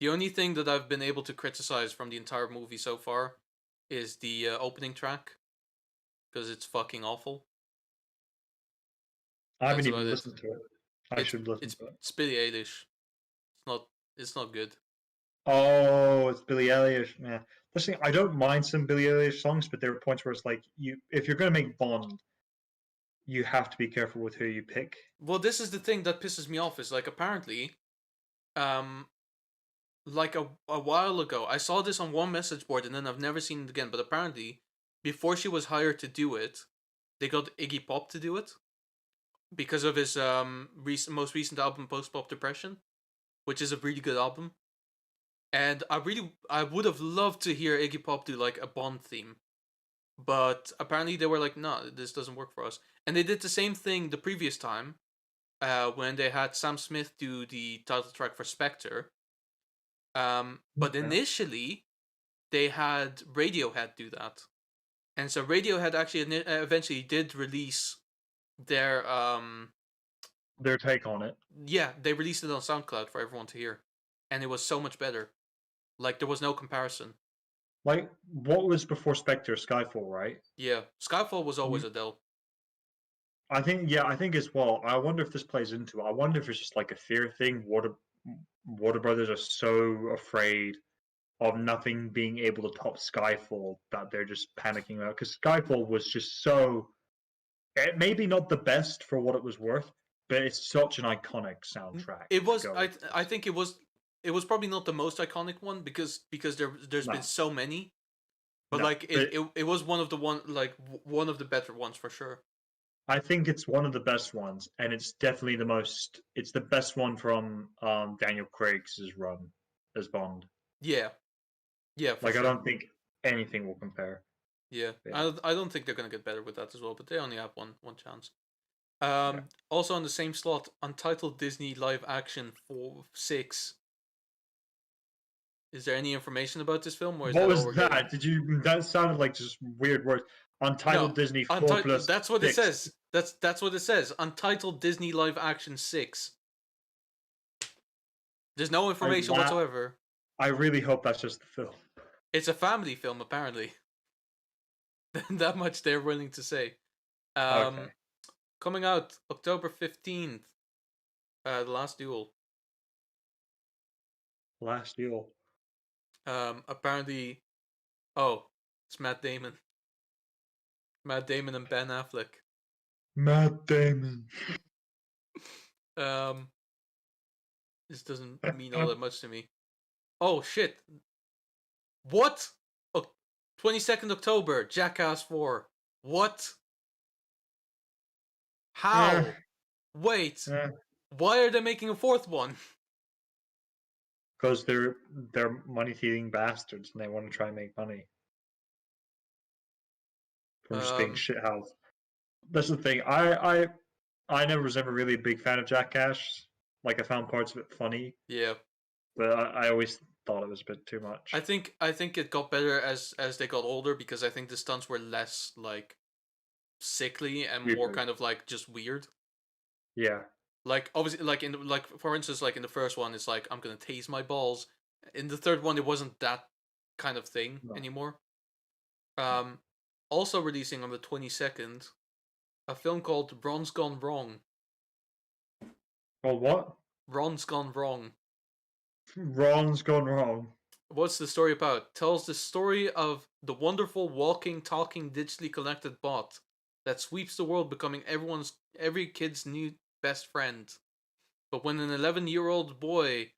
The only thing that I've been able to criticize from the entire movie so far is the opening track because it's fucking awful. I haven't That's about even it. listened to it. I should listen It's to it. it's Billie Eilish. It's not good. Oh, it's Billie Eilish. Yeah, that's the thing. I don't mind some Billie Eilish songs, but there are points where it's like if you're gonna make Bond, you have to be careful with who you pick. Well, this is the thing that pisses me off is like apparently, um, like a while ago I saw this on one message board and then I've never seen it again. But apparently, before she was hired to do it, they got Iggy Pop to do it because of his most recent album Post Pop Depression, which is a really good album. And I would have loved to hear Iggy Pop do like a Bond theme, but apparently they were like, no, this doesn't work for us. And they did the same thing the previous time, when they had Sam Smith do the title track for Spectre. But Okay. initially they had Radiohead do that, and so Radiohead actually eventually did release their Their take on it. yeah, they released it on SoundCloud for everyone to hear, and it was so much better. Like there was no comparison. Like what was before Spectre, Skyfall, right? Yeah, Skyfall was always Mm, Adele. I think yeah, I think as well. I wonder if this plays into it. I wonder if it's just like a fear thing. Warner Brothers are so afraid of nothing being able to top Skyfall that they're just panicking about because Skyfall was just so maybe not the best for what it was worth, but it's such an iconic soundtrack It to was go into I this. think it was probably not the most iconic one because there's been No, so many, but no, like but it was one of the one of the better ones for sure. I think it's one of the best ones, and it's definitely the most. It's the best one from Daniel Craig's run as Bond. Yeah, yeah, for Like I sure. don't think anything will compare. Yeah, Yeah, I don't think they're gonna get better with that as well, but they only have one chance. yeah. Also on the same slot, Untitled Disney live action 6. Is there any information about this film, or is What that all was we're getting? that? Did you? That sounded like just weird words. No, Untitled Disney 4 Untitled. plus That's what it 6. says. That's what it says. Untitled Disney live action 6. There's no information whatsoever. I really hope that's just the film. It's a family film, apparently. That much they're willing to say. Um, Okay. Coming out October 15th. The Last Duel. Last Duel. Apparently, oh, it's Matt Damon. Matt Damon and Ben Affleck. Matt Damon. Um, this doesn't mean all that much to me. Oh shit! What? 22nd October, Jackass 4. What? How? Wait. Why are they making a fourth one? Because they're money thieving bastards and they want to try and make money from just being shithouse. That's the thing. I never was ever really a big fan of Jackass. Like I found parts of it funny, Yeah. but I always thought it was a bit too much. I think it got better as they got older, because I think the stunts were less like sickly and more Weird. kind of like just weird. Yeah. Like obviously, like for instance, like in the first one, it's like I'm gonna tase my balls. In the third one, it wasn't that kind of thing No. anymore. Also releasing on the 22nd, a film called Ron's Gone Wrong. Well, what? Ron's Gone Wrong. Ron's gone wrong. What's the story about? Tells the story of the wonderful walking, talking, digitally connected bot that sweeps the world, becoming every kid's new best friend. But when an 11-year-old boy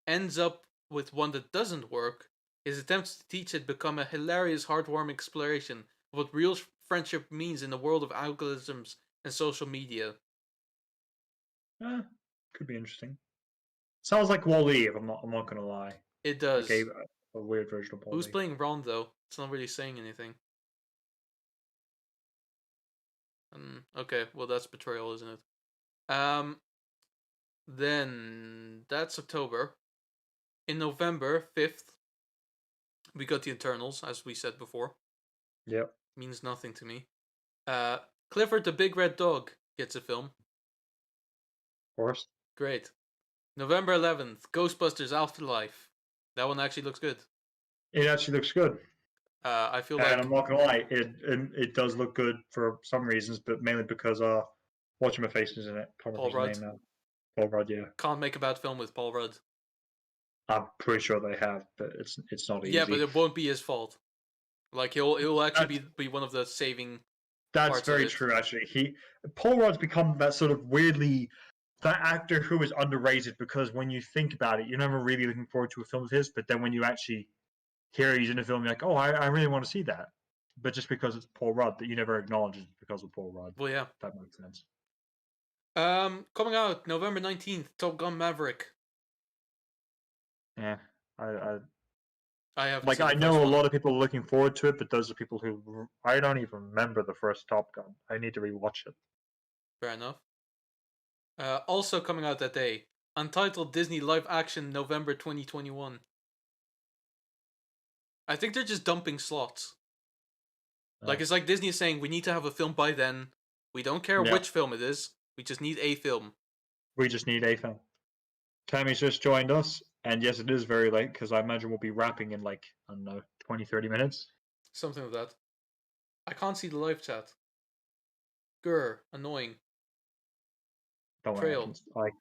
ends up with one that doesn't work, his attempts to teach it become a hilarious, heartwarming exploration of what real friendship means in the world of algorithms and social media. Could be interesting. Sounds like Wall-E. I'm not gonna lie. It does. Like a weird version of Wall-E. Who's playing Ron though? It's not really saying anything. Okay, well that's betrayal, isn't it? Then that's October. In November 5th, we got the Eternals, as we said before. Yep. Means nothing to me. Clifford the Big Red Dog gets a film. Of course. Great. November 11th, Ghostbusters Afterlife. That one actually looks good. It actually looks good. I feel and like I'm not gonna lie, it does look good for some reasons, but mainly because whatchamacface is in it. Can't Paul remember Rudd his name now. Paul Rudd, yeah. can't make a bad film with Paul Rudd. I'm pretty sure they have, but it's not easy. Yeah, but it won't be his fault. Like he'll actually be one of the saving. That's very true. Actually, Paul Rudd's become that sort of weirdly that actor who is underrated, because when you think about it, you're never really looking forward to a film of his, but then when you actually hear he's in a film, you're like, oh, I really want to see that. But just because it's Paul Rudd, that you never acknowledge it because of Paul Rudd. Well, yeah, that makes sense. Coming out November 19th, Top Gun Maverick. Yeah, I have like. I know a lot of people are looking forward to it, but those are people who I don't even remember the first Top Gun. I need to rewatch it. Fair enough. Also coming out that day, Untitled Disney live action November 2021. I think they're just dumping slots. Like it's like Disney is saying we need to have a film by then. We don't care which film it is. We just need a film. We just need a film. Tammy's just joined us, and yes, it is very late because I imagine we'll be wrapping in like, I don't know, 20-30 minutes. Something like that. I can't see the live chat. Grr, annoying. Don't Trail. worry.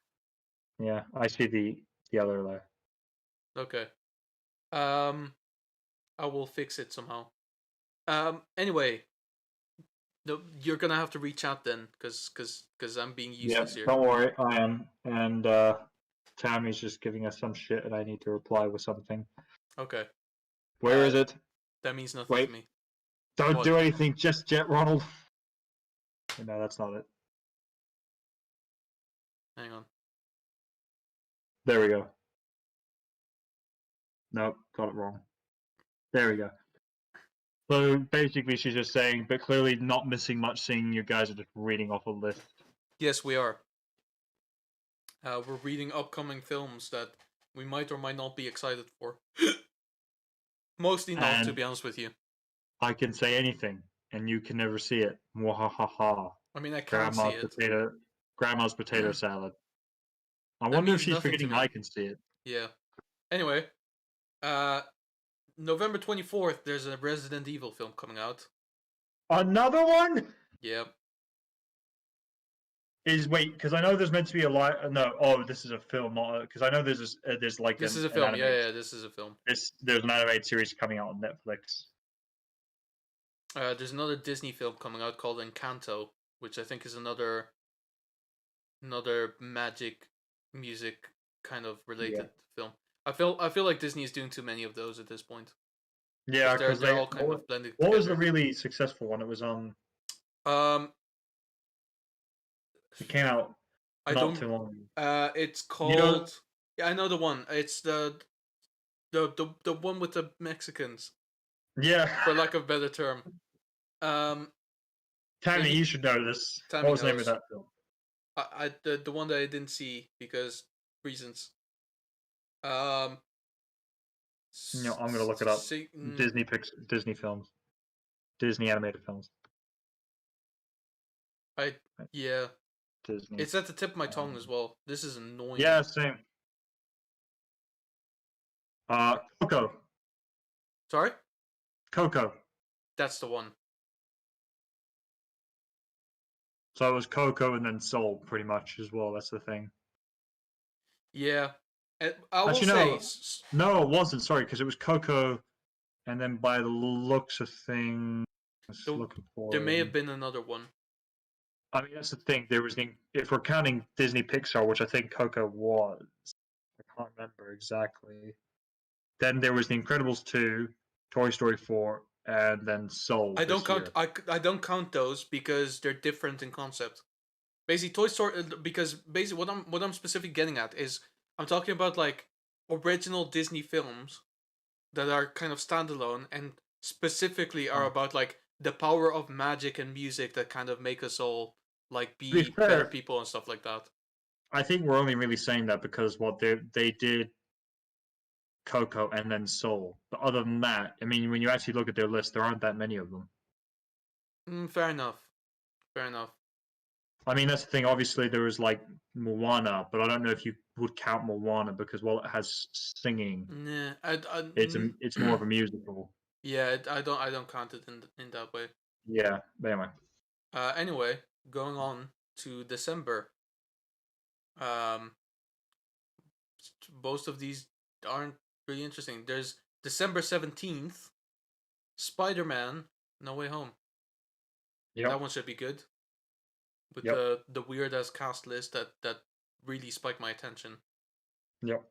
Yeah, I see the other there. Okay. I will fix it somehow. Anyway, no, you're gonna have to reach out then, because I'm being useless here. Don't worry, I am, and Tammy's just giving us some shit, and I need to reply with something. Okay. Where is it? That means nothing to me. Don't do anything just yet, Ronald. No, that's not it. Hang on. There we go. Nope, got it wrong. There we go. So basically, she's just saying, but clearly not missing much, seeing you guys are just reading off a list. Yes, we are. We're reading upcoming films that we might or might not be excited for. Mostly not, to And be honest with you. I can say anything, and you can never see it. Mwahaha. I mean, I can't see it. Grandma's potato salad. I That wonder if means she's nothing to forgetting me. I can see it. Yeah. Anyway, November 24th, there's a Resident Evil film coming out. Another one? Yeah. Wait, because I know there's meant to be a live. No, oh, this is a film, not because I know there's like This is a an film. animated. Yeah, this is a film. There's an animated series coming out on Netflix. There's another Disney film coming out called Encanto, which I think is another magic music kind of related film. I feel like Disney is doing too many of those at this point. Yeah, because they're all kind of blended What was the together. really successful one? It was It came out not too long ago. It's called. Yeah, I know the one. It's the one with the Mexicans. Yeah. For lack of a better term. Tammy, you should know this. Tammy what was the name knows. of that film? The one that I didn't see because reasons. No, I'm gonna look it up. Disney films, Disney animated films. Yeah. Disney. It's at the tip of my tongue as well. This is annoying. Yeah, same. Coco. Sorry? Coco. That's the one. So it was Coco and then Soul, pretty much as well. That's the thing. Yeah, I will say. No, it wasn't. Sorry, because it was Coco, and then by the looks of things, there may have been another one. I mean, that's the thing. There was if we're counting Disney Pixar, which I think Coco was, I can't remember exactly. Then there was The Incredibles 2, Toy Story 4, and then Soul. I don't count. I don't count those because they're different in concept. Basically, Toy Story. Because basically, what I'm specifically getting at is I'm talking about like original Disney films that are kind of standalone and specifically are about like the power of magic and music that kind of make us all like be better people and stuff like that. I think we're only really saying that because they did Coco and then Soul. But other than that, I mean, when you actually look at their list, there aren't that many of them. Fair enough. Fair enough. I mean, that's the thing. Obviously, there was like Moana, but I don't know if you would count Moana because it has singing. Nah, it's more of a musical. Yeah, I don't count it in that way. Yeah, but anyway. Anyway, going on to December. Most of these aren't really interesting. There's December 17th, Spider-Man: No Way Home. Yeah, that one should be good. With the weird ass cast list that really spiked my attention. Yep.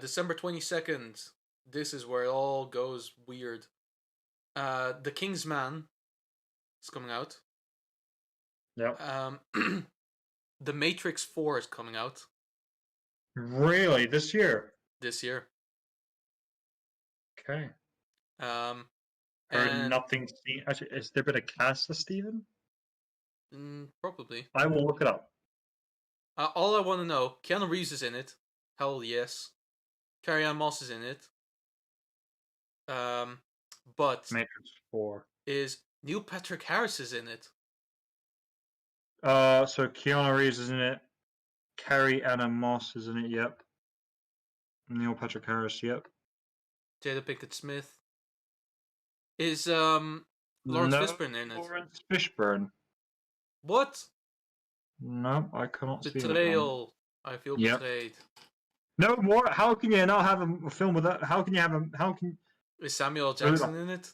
December 22nd. This is where it all goes weird. The King's Man is coming out. Yep. The Matrix 4 is coming out. Really? This year? This year. Okay. And nothing. Actually, has there been a cast of Steven? Probably. I will look it up. All I want to know: Keanu Reeves is in it. Hell yes. Carrie-Anne Moss is in it. But Matrix 4 is Neil Patrick Harris is in it. So Keanu Reeves is in it. Carrie-Anne Moss is in it. Yep. Neil Patrick Harris. Yep. Jada Pinkett Smith. Is Lawrence Fishburne in it? Lawrence Fishburne. What? No, I cannot see it. Betrayal. I feel betrayed. No more. How can you not have a film with that? How can you have a? How can? Is Samuel L. Jackson in it?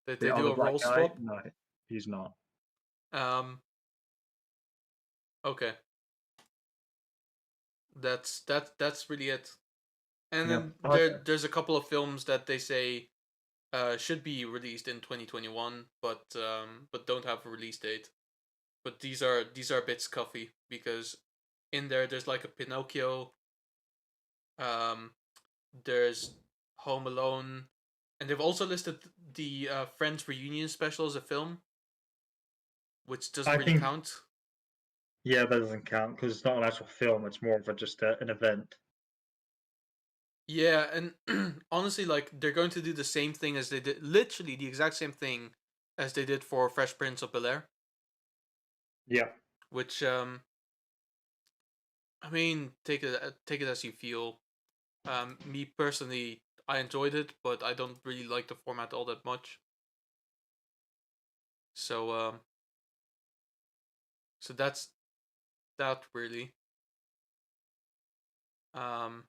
Did they do a role swap? No, he's not. Okay. That's really it. And then there's a couple of films that they say should be released in 2021, but don't have a release date. But these are a bit scuffy because in there's like a Pinocchio, um, there's Home Alone, and they've also listed the Friends reunion special as a film, which doesn't I really think, count. yeah, that doesn't count because it's not an actual film. It's more of just an event. Yeah, and honestly, like they're going to do the same thing as they did, literally the exact same thing as they did for Fresh Prince of Bel-Air, Yeah. which I mean, take it as you feel. Me personally, I enjoyed it, but I don't really like the format all that much. So so that's that really. Um,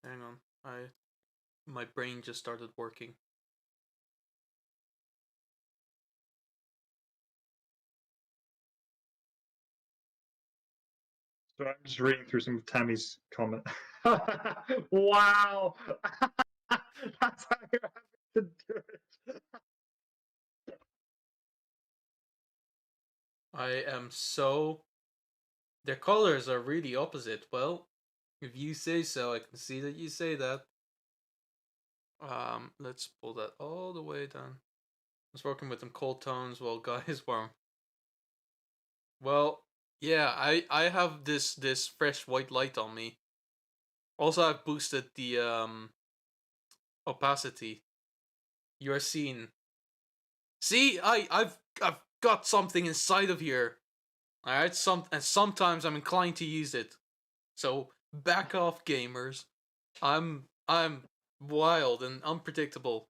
hang on, my brain just started working. So I'm just reading through some of Tammy's comment. Wow, that's how you have to do it. I am so. Their colors are really opposite. Well, if you say so, I can see that you say that. Let's pull that all the way down. I was working with them cold tones while Guy is warm. Well, yeah, I have this fresh white light on me. Also, I've boosted the opacity. You're seen. See, I've got something inside of here. All right, and sometimes I'm inclined to use it. So back off, gamers. I'm wild and unpredictable.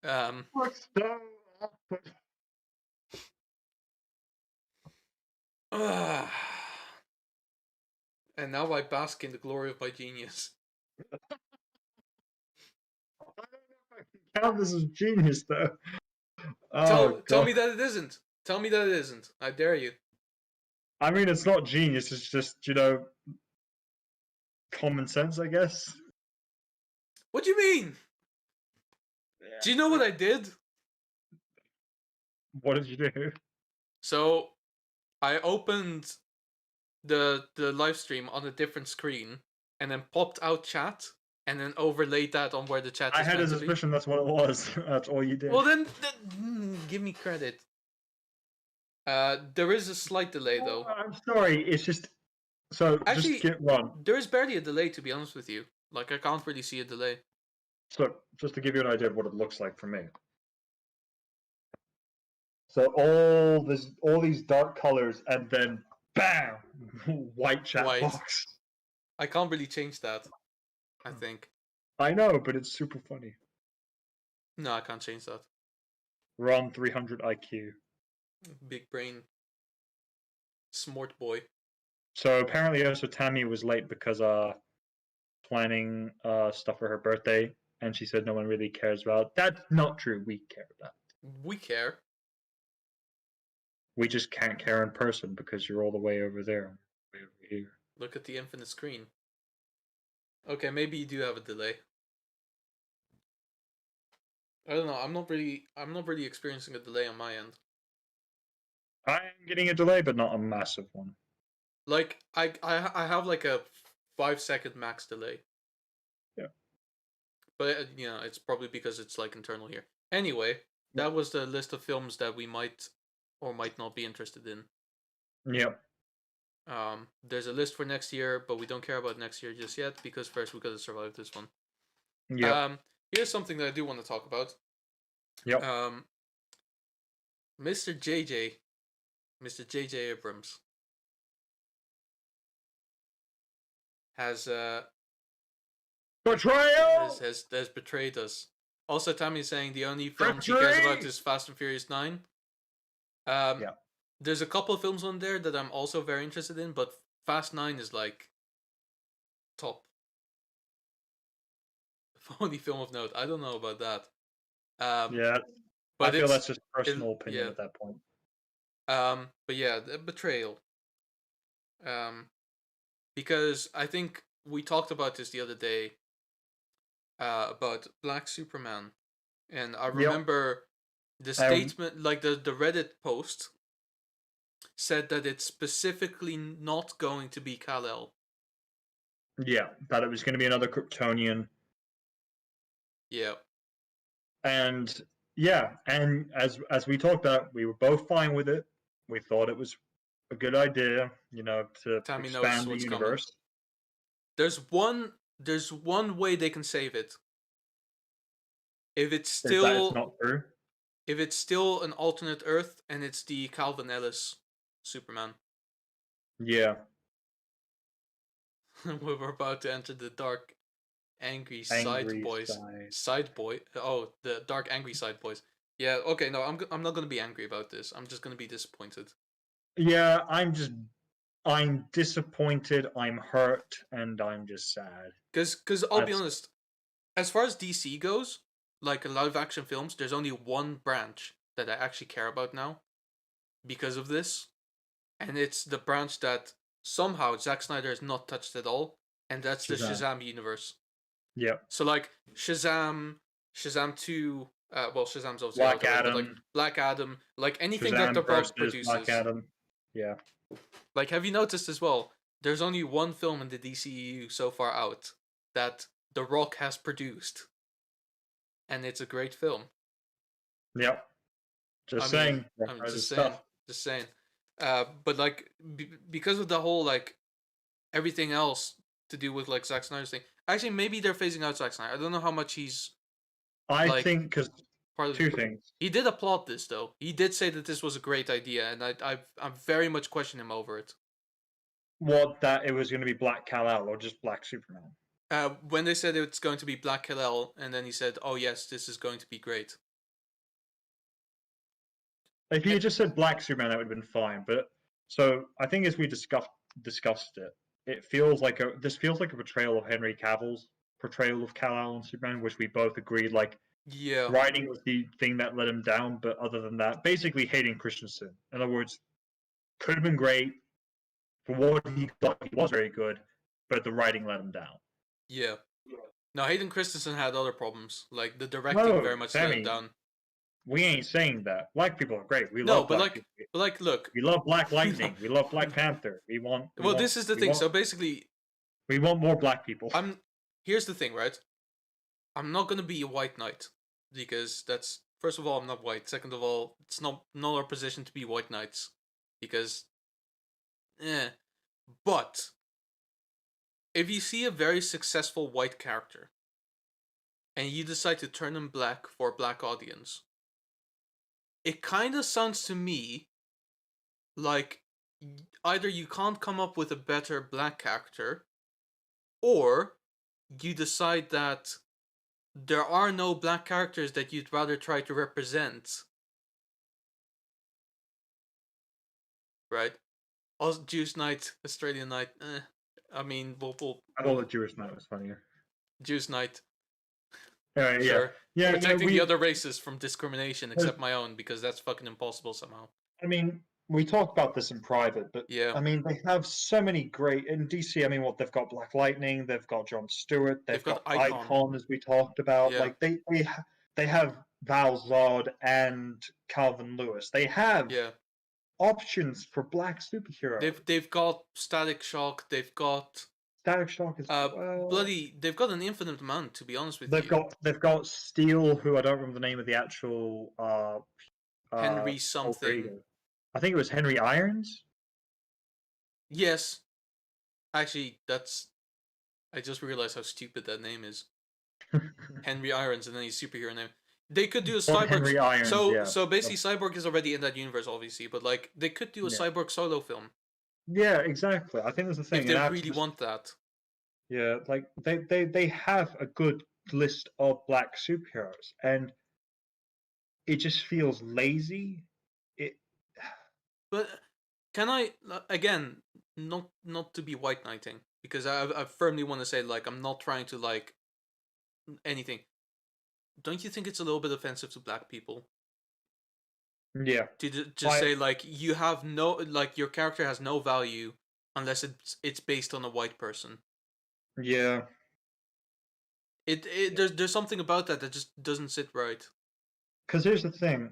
Um, What's so awkward? and now I bask in the glory of my genius. I don't know if I can count this as genius, though. Oh Tell god. me that it isn't. Tell me that it isn't. I dare you. I mean, it's not genius. It's just common sense, I guess. What do you mean? Do you know what I did? What did you do? So I opened the live stream on a different screen and then popped out chat and then overlaid that on where the chat I is had a meant to be. suspicion that's what it was. That's all you did. Well then, give me credit. There is a slight delay though. I'm sorry. It's just so. Just Actually, get one. there is barely a delay to be honest with you. Like I can't really see a delay. So just to give you an idea of what it looks like for me. So all these dark colors, and then bam, white chat White. box. I can't really change that. I think. I know, but it's super funny. No, I can't change that. Ron 300 IQ. Big brain. Smart boy. So apparently, also Tammy was late because planning stuff for her birthday, and she said no one really cares about. That's not true. We care about. We care. We just can't care in person because you're all the way over there, way over here. Look at the infinite screen. Okay, maybe you do have a delay. I don't know. I'm not really experiencing a delay on my end. I am getting a delay, but not a massive one. Like I have like a 5 second max delay. Yeah. But it's probably because it's like internal here. Anyway, that was the list of films that we might or might not be interested in. Yep. There's a list for next year, but we don't care about next year just yet because first we gotta survive this one. Yep. Here's something that I do want to talk about. Yep. Mr. JJ Abrams has Betrayal. has betrayed us. Also, Tammy's saying the only film she cares about is Fast and Furious 9. Yeah. There's a couple of films on there that I'm also very interested in, but Fast 9 is like top. Only film of note. I don't know about that. Yeah. But I feel that's just personal opinion yeah. at that point. But yeah, the betrayal. because I think we talked about this the other day about Black Superman, and I Yep. remember the Um, statement, like the Reddit post said that it's specifically not going to be Kal-El. yeah, that it was going to be another Kryptonian, Yeah, and yeah, and as we talked about, we were both fine with it. We thought it was a good idea, to Tammy knows expand the what's coming. universe. There's one way they can save it. If it's Is that it's still not true? if it's still an alternate Earth and it's the Calvin Ellis Superman. Yeah, We're about to enter the dark, angry side angry boys. side. Side boy. Oh, the dark, angry side boys. Yeah. Okay. No, I'm not gonna be angry about this. I'm just gonna be disappointed. Yeah, I'm disappointed. I'm hurt, and I'm just sad. Cause I'll be That's honest. As far as DC goes, like live action films, there's only one branch that I actually care about now because of this, and it's the branch that somehow Zack Snyder has not touched at all, and that's the Shazam. Shazam universe. Yeah, So like Shazam, Shazam 2, well Shazam's obviously Black out already, but like Adam, Black Adam, like anything that The Shazam Rock versus Black produces. Adam. Yeah, Like, have you noticed as well? There's only one film in the DCEU so far out that The Rock has produced, and it's a great film. yep. Just I mean, saying, I'm there's just saying, stuff. just saying. But like because of the whole like everything else to do with like Zack Snyder's thing. Actually, maybe they're phasing out Zack Snyder. I don't know how much he's I like think because part of. two things. He did applaud this though. He did say that this was a great idea, and I'm very much questioning him over it. What that it was going to be Black Kal-El or just Black Superman. When they said it's going to be Black Kal-El, and then he said, "Oh yes, this is going to be great." If he had just said Black Superman, that would have been fine. But so I think as we discussed it, this feels like a portrayal of Henry Cavill's portrayal of Kal-El and Superman, which we both agreed like Yeah, writing was the thing that let him down. But other than that, basically Hayden Christensen. In other words, could have been great for what he thought he was very good, but the writing let him down. yeah. No, Hayden Christensen had other problems. Like the directing No, very much let him Sammy, down. we ain't saying that. Black people are great. We No, love black people. but like, look. We love Black Lightning. We love Black Panther. Well, this is the thing. So basically, we want more black people. Here's the thing, right? I'm not gonna be a white knight because that's first of all I'm not white. Second of all, it's not our position to be white knights because, But if you see a very successful white character and you decide to turn him black for a black audience, it kind of sounds to me like either you can't come up with a better black character, or you decide that there are no black characters that you'd rather try to represent. Right? Jewish Knight, Australian Knight, I mean, we'll I thought the Jewish Knight was funnier. Jewish Knight. Sure. Yeah. Protecting the other races from discrimination except my own, because that's fucking impossible somehow. I mean, we talked about this in private, but yeah. I mean, they have so many great in DC. I mean, they've got Black Lightning, they've got John Stewart, they've got Icon, as we talked about. Yeah. Like they have Val Zod and Calvin Lewis. They have options for black superheroes. They've got Static Shock. They've got Static Shock is They've got an infinite amount, to be honest with you. They've got Steel, who I don't remember the name of the actual Henry something. I think it was Henry Irons. Yes, actually, I just realized how stupid that name is. Henry Irons, and then his superhero name. They could do a Cyborg. Henry Irons, so basically, Cyborg is already in that universe, obviously, but like they could do a Cyborg solo film. Yeah, exactly. I think that's the thing. If they really want that. Yeah, like they have a good list of black superheroes, and it just feels lazy. But can I again not to be white knighting, because I firmly want to say, like, I'm not trying to like anything. Don't you think it's a little bit offensive to black people? Yeah. To just say like you have no, like, your character has no value unless it's based on a white person. Yeah, There's something about that just doesn't sit right. because here's the thing.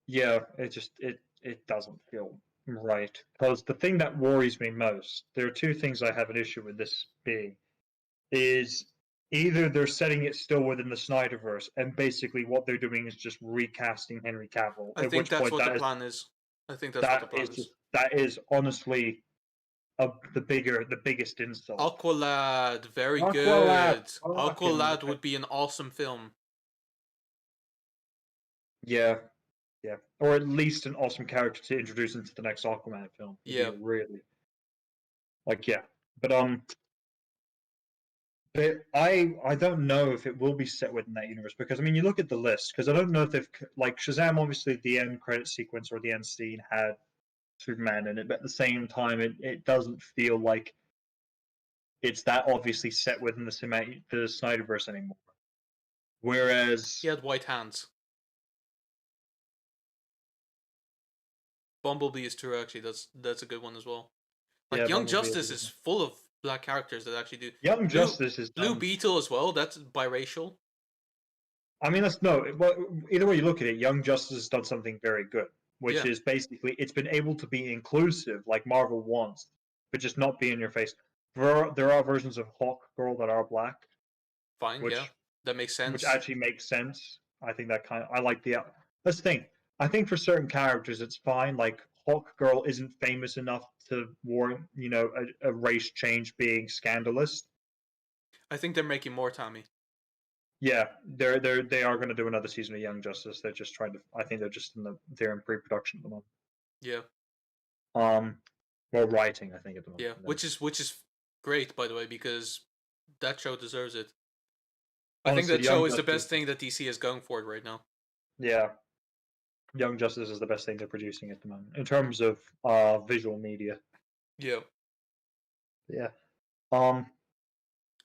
Yeah, it doesn't feel right. Because the thing that worries me most, there are two things I have an issue with this being, is either they're setting it still within the Snyderverse, and basically what they're doing is just recasting Henry Cavill. I At think which that's point what the plan is. I think that's what the plan is. that is honestly the biggest insult. Aqualad, very Aqualad, good. fucking Aqualad would be an awesome film. yeah, yeah, or at least an awesome character to introduce into the next Aquaman film. Would Yeah. be really yeah, but But I don't know if it will be set within that universe because I mean you look at the list because I don't know if they've like Shazam obviously the end credit sequence or the end scene had Superman in it, but at the same time it doesn't feel like it's that obviously set within the Snyderverse anymore. Whereas He had white hands. Bumblebee is true actually. That's a good one as well. Like yeah, Young Bumblebee Justice is full of black characters that actually do. Young Justice is Blue done. Beetle as well. That's biracial. I mean that's no. Either way you look at it, Young Justice has done something very good, which Yeah. is basically it's been able to be inclusive like Marvel wants, but just not be in your face. There are versions of Hawk Girl that are black, Fine. which Yeah, that makes sense. which actually makes sense. I think that I like the. Let's think. I think for certain characters it's fine. Like Hawk Girl isn't famous enough to warrant a race change being scandalous. I think they're making more, Tommy. Yeah, they are going to do another season of Young Justice. They're just trying to. I think they're in pre-production at the moment. Yeah. Well, writing I think at the moment. Yeah, which is great by the way because that show deserves it. I think Honestly, that Young show is the Justice- best thing that DC is going for it right now. Yeah, Young Justice is the best thing they're producing at the moment in terms of visual media. Yeah. Yeah.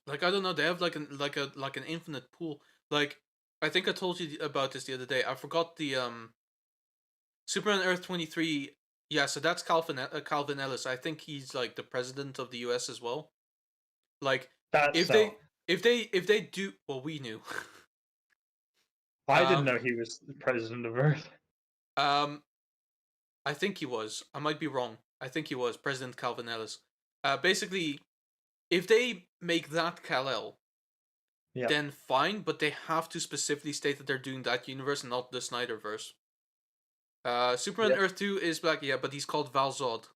Like I don't know, they have like an infinite pool. Like I think I told you about this the other day. I forgot the Superman Earth 23. Yeah, so that's Calvin Ellis. I think he's like the president of the US as well. Like That's if they do well, we knew. I didn't know he was the president of Earth. I think he was. I might be wrong. I think he was President Calvin Ellis. Basically, if they make that Kal-El, Yeah. then fine, but they have to specifically state that they're doing that universe and not the Snyderverse. Superman Yeah. Earth 2 is black, yeah, but he's called Val Zod.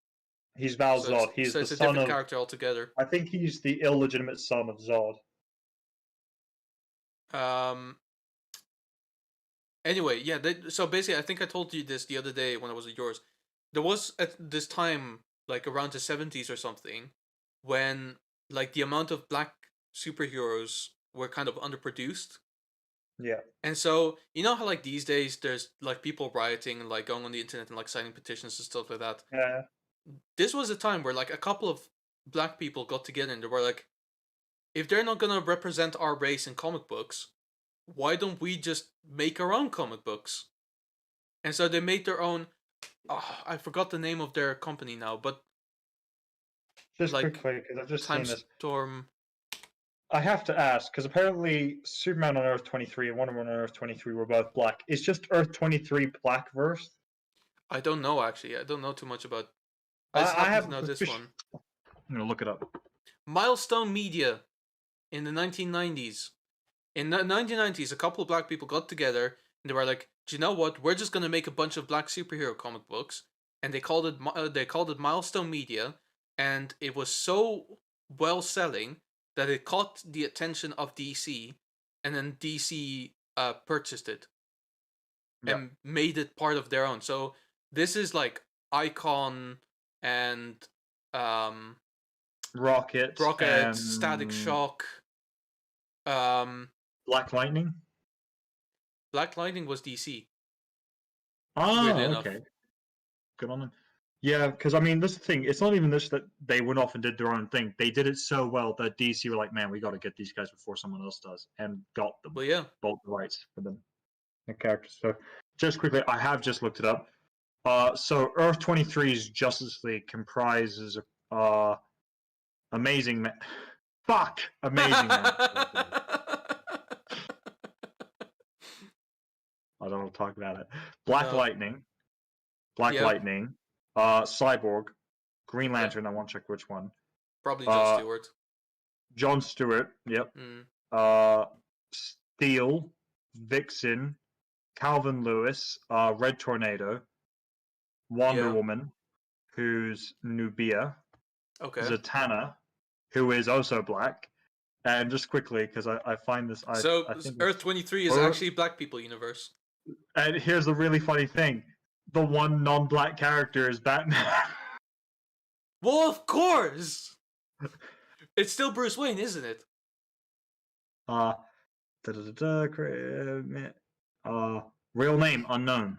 He's Val So Zod. He's so the it's a son different of. character altogether. I think he's the illegitimate son of Zod. Anyway, yeah. So basically, I think I told you this the other day when I was at yours. There was at this time, like around the 70s or something, when like the amount of black superheroes were kind of underproduced. Yeah. And so you know how like these days there's like people rioting and like going on the internet and like signing petitions and stuff like that. Yeah. This was a time where like a couple of black people got together and they were like, if they're not gonna represent our race in comic books, why don't we just make our own comic books? And so they made their own. Oh, I forgot the name of their company now, but Just like quickly, because I've just Time seen this. Storm. I have to ask, because apparently Superman on Earth 23 and Wonder Woman on Earth 23 were both black. Is just Earth 23 black verse? I don't know actually. I don't know too much about. I just happen have to know this one. I'm gonna look it up. Milestone Media, in the 1990s. In the 1990s, a couple of black people got together and they were like, "Do you know what? We're just gonna make a bunch of black superhero comic books," and they called it Milestone Media, and it was so well selling that it caught the attention of DC, and then DC purchased it and made it part of their own. So this is like Icon and Rocket, Static Shock. Black Lightning. Black Lightning was DC. Oh, Weirdly enough. okay. Good on them. Yeah, because I mean, this is the thing. It's not even this that they went off and did their own thing. They did it so well that DC were like, "Man, we got to get these guys before someone else does," and got them. Well, yeah. Both the rights for them, the characters. So, just quickly, I have just looked it up. So Earth 23's Justice League comprises Amazing Man. Fuck! Amazing Man. I don't want to talk about it. Black No. Lightning. Black Yep. Lightning. Cyborg. Green Okay. Lantern, I won't check which one. Probably John Uh, Stewart. John Stewart, yep. Mm. Steel, Vixen, Calvin Lewis, Red Tornado, Wonder Yeah. Woman, who's Nubia, Okay. Zatanna, who is also black. And just quickly, because I find this, So I think Earth 23 is or- actually Black People universe. and here's the really funny thing: the one non-black character is Batman. Well, of course. It's still Bruce Wayne, isn't it? Real name unknown.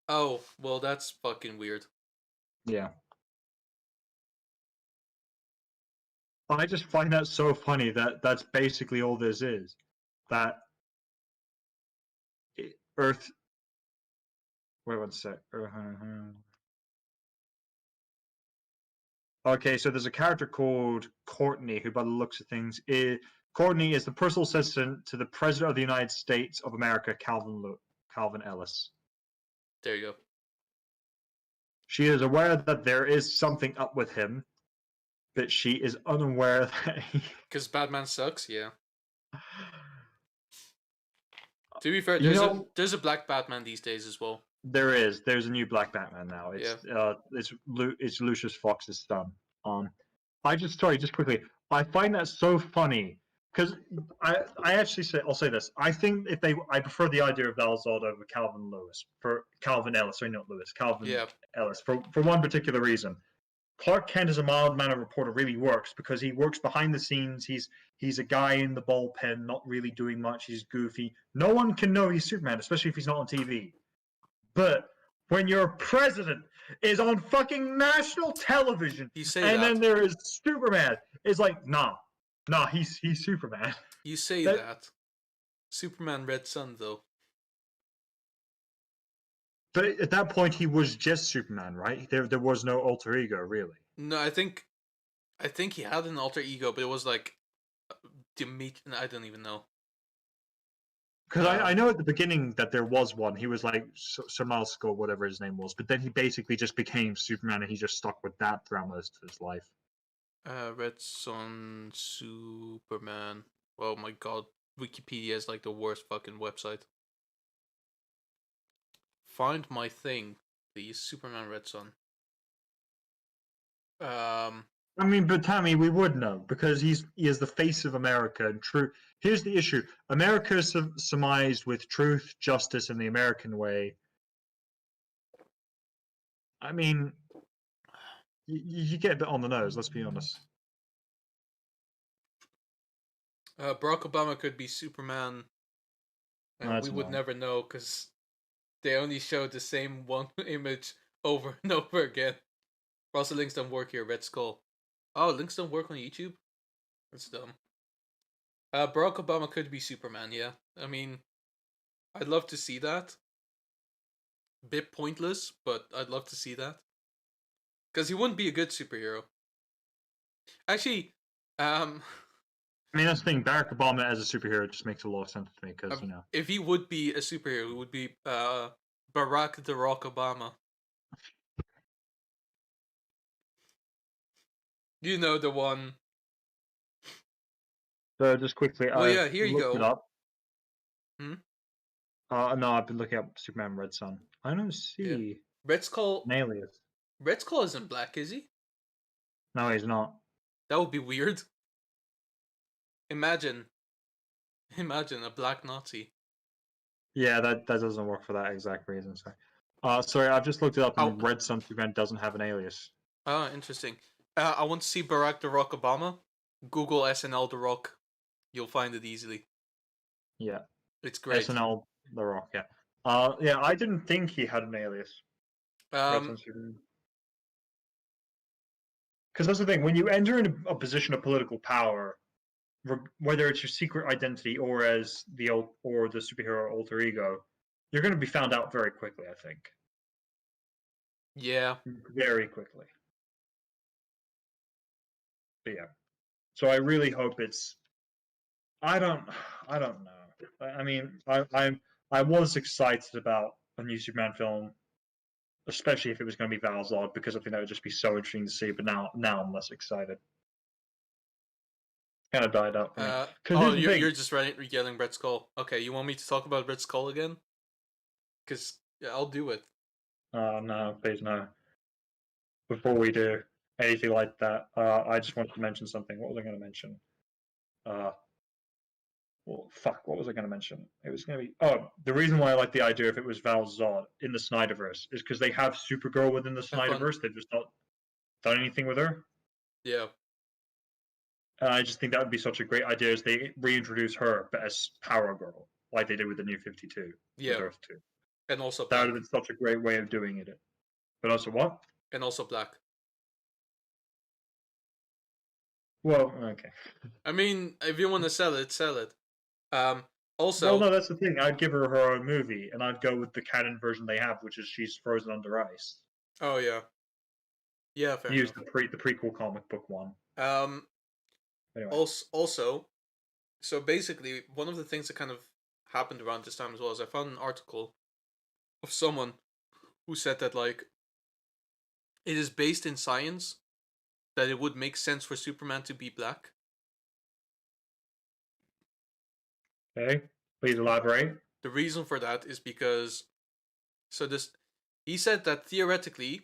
Oh, well, that's fucking weird. Yeah. I just find that so funny that that's basically all this is. That Earth. Wait one sec. Okay, so there's a character called Courtney, who, by the looks of things, Courtney is the personal assistant to the President of the United States of America, Calvin Ellis. There you go. She is aware that there is something up with him, but she is unaware that Because Batman sucks, yeah. To be fair, there's a black Batman these days as well. There's a new Black Batman now. It's Lucius Fox's son. Just quickly, I find that so funny because I actually I'll say this. I think I prefer the idea of Val-Zod over Calvin Ellis, sorry, not Lewis, Calvin Ellis for one particular reason. Clark Kent as a mild-mannered reporter really works because he works behind the scenes. He's a guy in the bullpen, not really doing much. He's goofy. No one can know he's Superman, especially if he's not on TV. But when your president is on fucking national television, then there is Superman, it's like, nah, he's Superman. You say that. Superman Red Sun, though. But at that point, he was just Superman, right? There was no alter ego, really. No, I think he had an alter ego, but it was like I don't even know. Because I know at the beginning that there was one. He was like Sir Miles Skull, whatever his name was. But then he basically just became Superman, and he just stuck with that throughout most of his life. Red Sun Superman. Oh my god, Wikipedia is like the worst fucking website. Find my thing, please. Superman Red Sun. I mean, but Tammy, we would know because he is the face of America and true. Here's the issue: America is surmised with truth, justice, and the American way. I mean, you get a bit on the nose. Let's be honest. Barack Obama could be Superman, and we would never know because they only showed the same one image over and over again. Also, links don't work here. Red Skull. Oh, links don't work on YouTube? That's dumb. Barack Obama could be Superman, yeah. I mean, I'd love to see that. Bit pointless, but I'd love to see that. Because he wouldn't be a good superhero. Actually, I mean, that's the thing. Barack Obama as a superhero just makes a lot of sense to me because, if he would be a superhero, it would be Barack the Rock Obama. You know the one. So just quickly, here you go. It up. No, I've been looking up Superman Red Sun. I don't see Red Skull. An alias. Red Skull isn't black, is he? No, he's not. That would be weird. Imagine a black Nazi. Yeah, that doesn't work for that exact reason. Sorry, I've just looked it up, and Red Sun Superman doesn't have an alias. Oh, interesting. I want to see Barack the Rock Obama. Google SNL The Rock. You'll find it easily. Yeah. It's great. SNL The Rock, yeah. I didn't think he had an alias. Because that's the thing, when you enter in a position of political power, whether it's your secret identity or as the superhero alter ego, you're going to be found out very quickly, I think. Yeah. very quickly. But yeah, so I really hope it's. I don't. I don't know. I mean, I was excited about a new Superman film, especially if it was going to be Val's Lord, because I think that would just be so interesting to see. But now I'm less excited. Kind of died out for me. Because Oh, here's the you're thing. just yelling Red Skull. Okay, you want me to talk about Red Skull again? Because yeah, I'll do it. No, please no. Before we do anything like that, I just wanted to mention something. What was I going to mention? Uh, well, fuck, what was I going to mention? It was going to be. Oh, the reason why I like the idea if it was Val Zod in the Snyderverse is because they have Supergirl within the Have fun. Snyderverse. They've just not done anything with her. Yeah. And I just think that would be such a great idea as they reintroduce her, but as Power Girl, like they did with the New 52 with Yeah. Earth 2. And also That would black. have been such a great way of doing it. But also, what? And also black. Well, okay. I mean, if you want to sell it, sell it. Um. Well, Also. no, that's the thing. I'd give her her own movie, and I'd go with the canon version they have, which is she's frozen under ice. Oh yeah. Yeah. Fair Use enough. the prequel comic book one. Um. Anyway, Also. So basically, one of the things that kind of happened around this time as well is I found an article of someone who said that like it is based in science that it would make sense for Superman to be black. okay, please elaborate. The reason for that is because so this he said that theoretically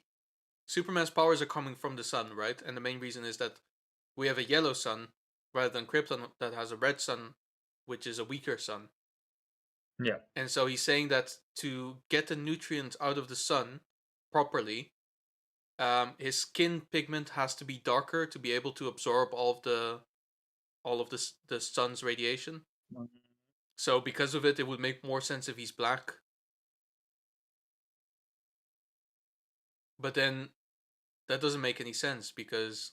Superman's powers are coming from the sun, right? And the main reason is that we have a yellow sun rather than Krypton that has a red sun, which is a weaker sun. Yeah. And so he's saying that to get the nutrients out of the sun properly, his skin pigment has to be darker to be able to absorb all of the sun's radiation. So because of it, it would make more sense if he's black. But then that doesn't make any sense because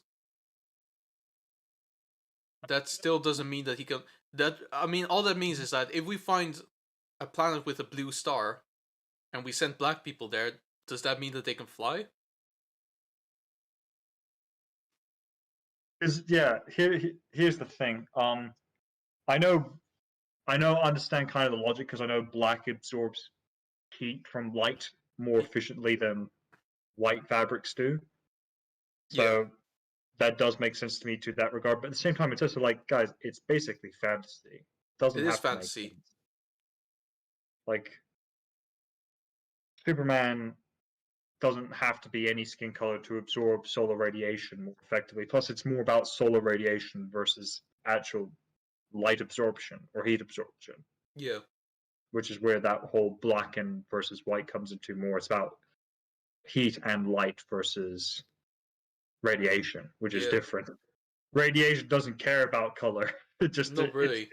that still doesn't mean that he can. That I mean, all that means is that if we find a planet with a blue star and we send black people there, does that mean that they can fly? Yeah. Here's the thing. I know, understand kind of the logic because I know black absorbs heat from light more efficiently than white fabrics do. Yeah, So that does make sense to me to that regard. But at the same time, it's also like, guys, it's basically fantasy. It doesn't it is have to make fantasy. sense. Like Superman doesn't have to be any skin color to absorb solar radiation more effectively. Plus, it's more about solar radiation versus actual light absorption or heat absorption, Yeah, which is where that whole black and versus white comes into more. It's about heat and light versus radiation, which is yeah. different. Radiation doesn't care about color. It just Not really.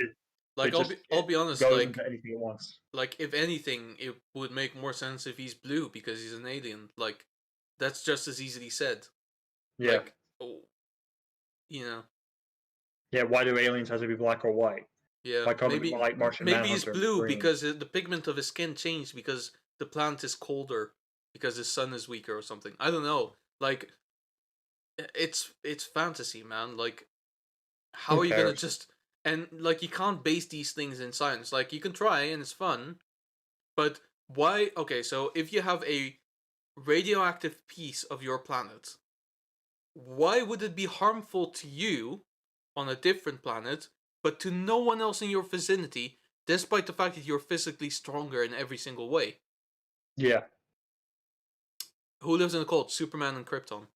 Like I'll be honest. goes into anything it wants. Like if anything, it would make more sense if he's blue because he's an alien. Like that's just as easily said. Yeah. Like, oh, you know. Yeah. Why do aliens have to be black or white? Yeah, Why can't we be like Martian maybe he's Manhunter blue green? because the pigment of his skin changed because the plant is colder because the sun is weaker or something. I don't know. Like it's fantasy, man. Like how Who are you gonna cares? just and like you can't base these things in science. Like you can try and it's fun, but why? Okay, so if you have a radioactive piece of your planet, why would it be harmful to you on a different planet, but to no one else in your vicinity, despite the fact that you're physically stronger in every single way? Yeah. Who lives in the cold? Superman and Krypton.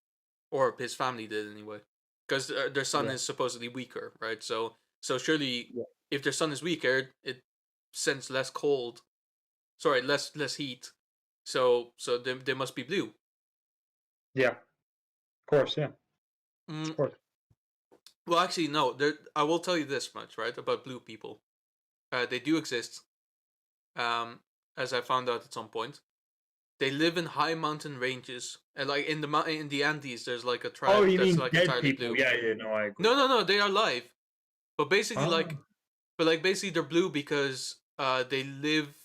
Or his family did anyway. Because their sun Yeah. is supposedly weaker, right? So surely Yeah. if their sun is weaker, it sends less cold. Sorry, less heat. So they must be blue. Yeah. Of course. Yeah. Mm, Of course. well, actually, no. I will tell you this much, right, about blue people. They do exist. Um, as I found out at some point, they live in high mountain ranges, and like in the Andes, there's like a Oh, tribe you that's mean like dead entirely people? blue. Yeah. Yeah. No, I agree. No, they are alive, but basically Oh. basically they're blue because they live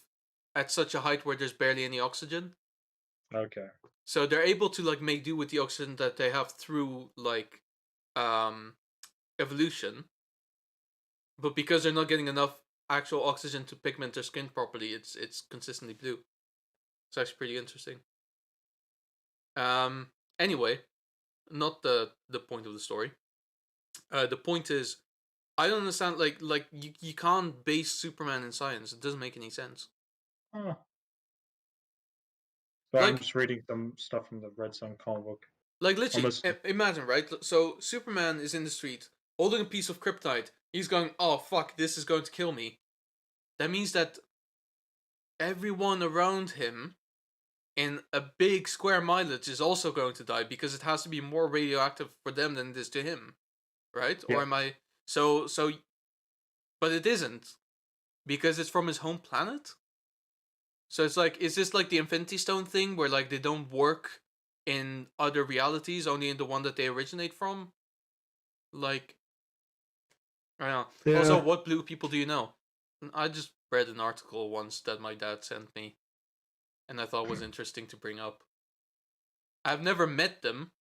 at such a height where there's barely any oxygen. Okay. So they're able to like make do with the oxygen that they have through like um evolution, but because they're not getting enough actual oxygen to pigment their skin properly, it's consistently blue. It's actually pretty interesting. Um. Anyway, not the point of the story. The point is, I don't understand. Like you can't base Superman in science. It doesn't make any sense. Huh. So I'm Like just reading some stuff from the Red Sun comic book. literally, Almost. imagine, right? So Superman is in the street holding a piece of kryptonite. He's going, "Oh fuck, this is going to kill me." That means that everyone around him in a big square mileage is also going to die because it has to be more radioactive for them than it is to him, right? Yeah. Or am I so? But it isn't because it's from his home planet. So it's like, is this like the Infinity Stone thing where like they don't work in other realities, only in the one that they originate from? Like, I don't know. Also, Yeah. what blue people do you know? I just read an article once that my dad sent me, and I thought was interesting to bring up. I've never met them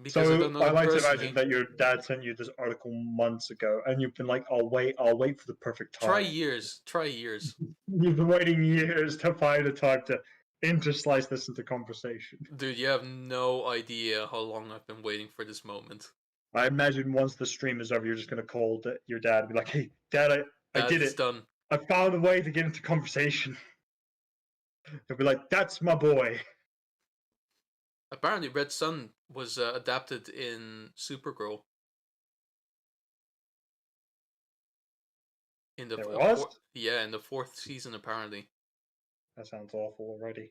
because I So don't know I them like to imagine personally. that your dad sent you this article months ago, and you've been like, I'll wait for the perfect Try time." years. Try years. You've been waiting years to find a time to interslice this into conversation. Dude, you have no idea how long I've been waiting for this moment. I imagine once the stream is over, you're just gonna call your dad and be like, "Hey, Dad, I Dad, did it's it. done. I found a way to get into conversation." He'll be like, "That's my boy." Apparently, Red Sun was adapted in Supergirl in the There was. yeah, in the fourth season. Apparently, That sounds awful already.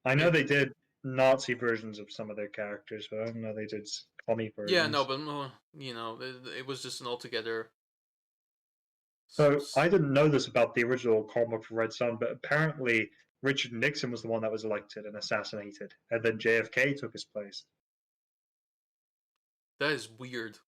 I know it they did Nazi versions of some of their characters, but I don't know they did comic yeah, no, versions. but you know, it was just an altogether. So I didn't know this about the original comic for Red Sun, but apparently Richard Nixon was the one that was elected and assassinated, and then JFK took his place. That is weird.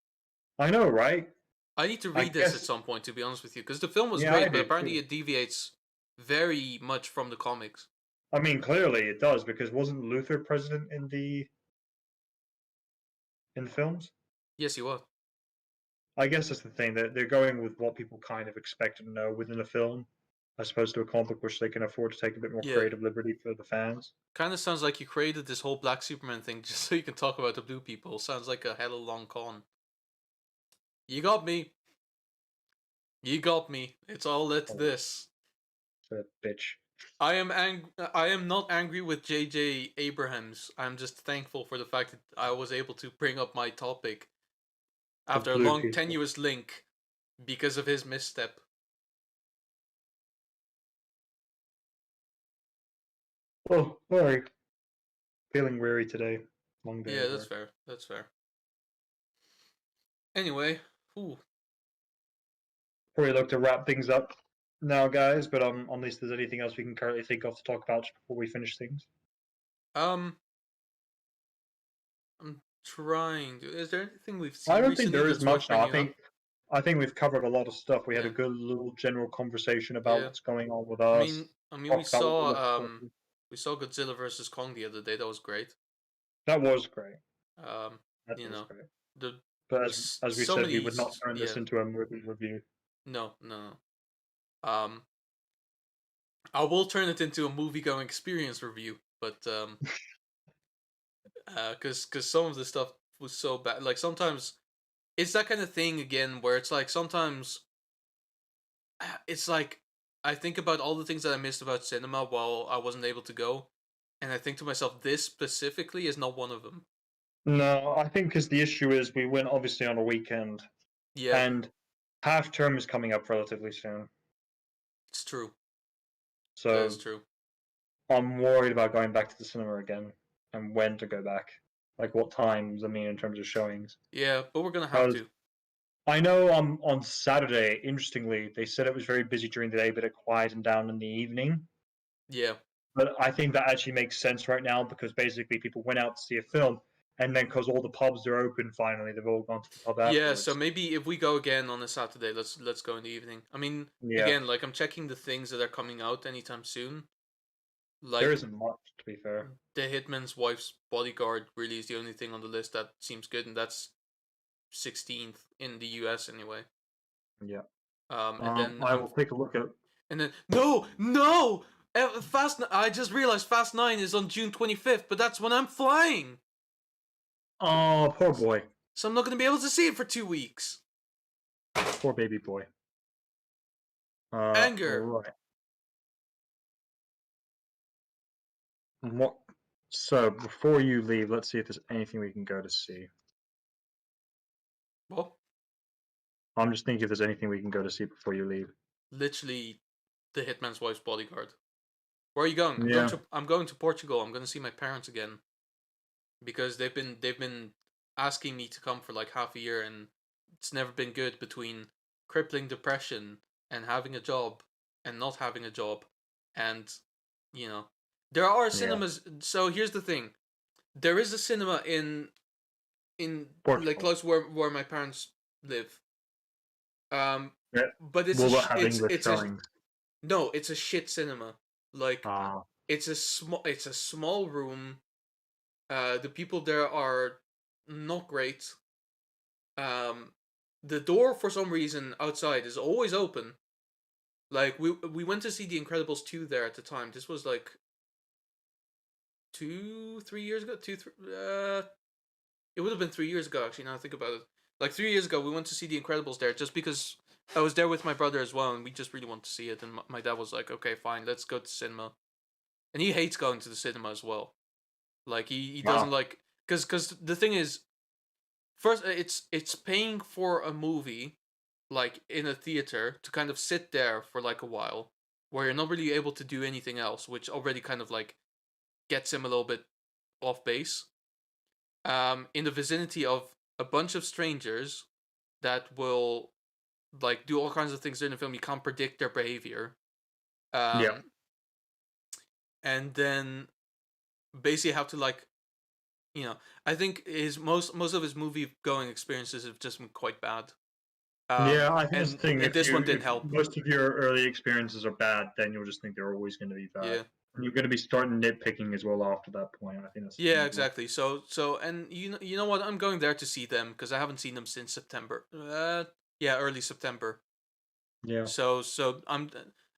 I know, right? I need to I read this at guess. some point, to be honest with you, because the film was Yeah, I great, but do apparently too. it deviates very much from the comics. I mean, clearly it does because wasn't Luther president in the films? Yes, he was. I guess that's the thing that they're going with what people kind of expect to know within a film, as opposed to a comic book which they can afford to take a bit more Yeah, creative liberty for the fans. kind of sounds like you created this whole Black Superman thing just so you can talk about the blue people. Sounds like a hella long con. You got me. You got me. It's all led to Oh, this. that bitch. I am not angry with J.J. Abrahams. I'm just thankful for the fact that I was able to bring up my topic The after a blue long people. tenuous link because of his misstep. Oh, sorry. Feeling weary today. Long day Yeah, at that's work. fair. That's fair. Anyway, ooh, Probably look to wrap things up now, guys. But unless there's anything else we can currently think of to talk about just before we finish things. um, I'm trying. Is there anything we've I seen don't think recently there is that's worth much now. bringing up? I think we've covered a lot of stuff. We had a Yeah, good little general conversation about yeah. what's going on with us. I mean, Talked about what we're looking forward to. we saw Godzilla versus Kong the other day. That was great. That was great. Um, That you was know, great. the But as we so said, we many, would not turn this yeah. into a movie review. No, no, no. I will turn it into a movie going experience review, but cause some of the stuff was so bad. Like sometimes it's that kind of thing again where it's like sometimes it's like I think about all the things that I missed about cinema while I wasn't able to go, and I think to myself, this specifically is not one of them. No, I think because the issue is we went obviously on a weekend, Yeah, and half term is coming up relatively soon. it's true. That is So true. I'm worried about going back to the cinema again and when to go back. Like what times, I mean, in terms of showings. Yeah, but we're gonna have Because to. I know on Saturday, interestingly, they said it was very busy during the day, but it quieted down in the evening. Yeah, But I think that actually makes sense right now because basically people went out to see a film, and then because all the pubs are open finally, they've all gone to the pub yeah. So afterwards. maybe if we go again on a Saturday, let's go in the evening. I mean, Yeah. again, like I'm checking the things that are coming out anytime soon. There Like isn't much, to be fair. the Hitman's Wife's Bodyguard really is the only thing on the list that seems good, and that's 16th in the US anyway. Yeah. And then I will take a look at. no. I just realized Fast 9 is on June 25th, but that's when I'm flying. Oh, poor boy. So I'm not going to be able to see it for 2 weeks. Poor baby boy. Anger. Right. What? So before you leave, let's see if there's anything we can go to see. Well, I'm just thinking if there's anything we can go to see before you leave. literally the Hitman's Wife's Bodyguard. Where are you going? Yeah. I'm going to Portugal. I'm going to see my parents again because they've been asking me to come for like half a year, and it's never been good between crippling depression and having a job and not having a job, and you know there are cinemas. So here's the thing: there is a cinema in Portugal. like close where my parents live. Yeah. But it's Will it have English it's showings? no, it's a shit cinema. Like Ah. it's a small room. The people there are not great. The door for some reason outside is always open. Like we went to see The Incredibles 2 there at the time. This was like 3 years ago. It would have been 3 years ago actually. Now I think about it. Like 3 years ago, we went to see The Incredibles there just because I was there with my brother as well, and we just really wanted to see it. And my dad was like, "Okay, fine, let's go to cinema." And he hates going to the cinema as well. Like he doesn't like because the thing is, first it's paying for a movie like in a theater to kind of sit there for like a while where you're not really able to do anything else, which already kind of like gets him a little bit off base. In the vicinity of a bunch of strangers that will like do all kinds of things during the film. You can't predict their behavior. Yeah. And then basically have to like, I think his most of his movie going experiences have just been quite bad. Yeah, I think that's the thing. And this one didn't help. Most of your early experiences are bad, then you'll just think they're always going to be bad. Yeah. And you're going to be starting nitpicking as well after that point. I think that's the Yeah, thing. exactly. So and you know what? I'm going there to see them because I haven't seen them since September. Yeah, early September. Yeah. So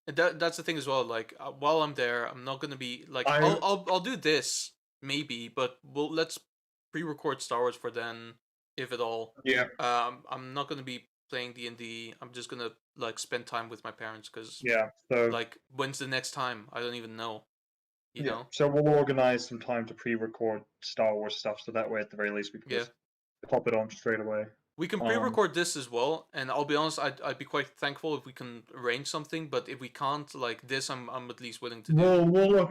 that's the thing as well. Like while I'm there, I'm not gonna be like I'll do this maybe, but let's pre-record Star Wars for then, if at all. Yeah. I'm not gonna be playing D&D. I'm just gonna like spend time with my parents because So like when's the next time? I don't even know. You know. So we'll organize some time to pre-record Star Wars stuff, so that way at the very least we can just pop it on straight away. We can pre-record this as well, and I'll be honest, I'd be quite thankful if we can arrange something. But if we can't, like this, I'm at least willing to do.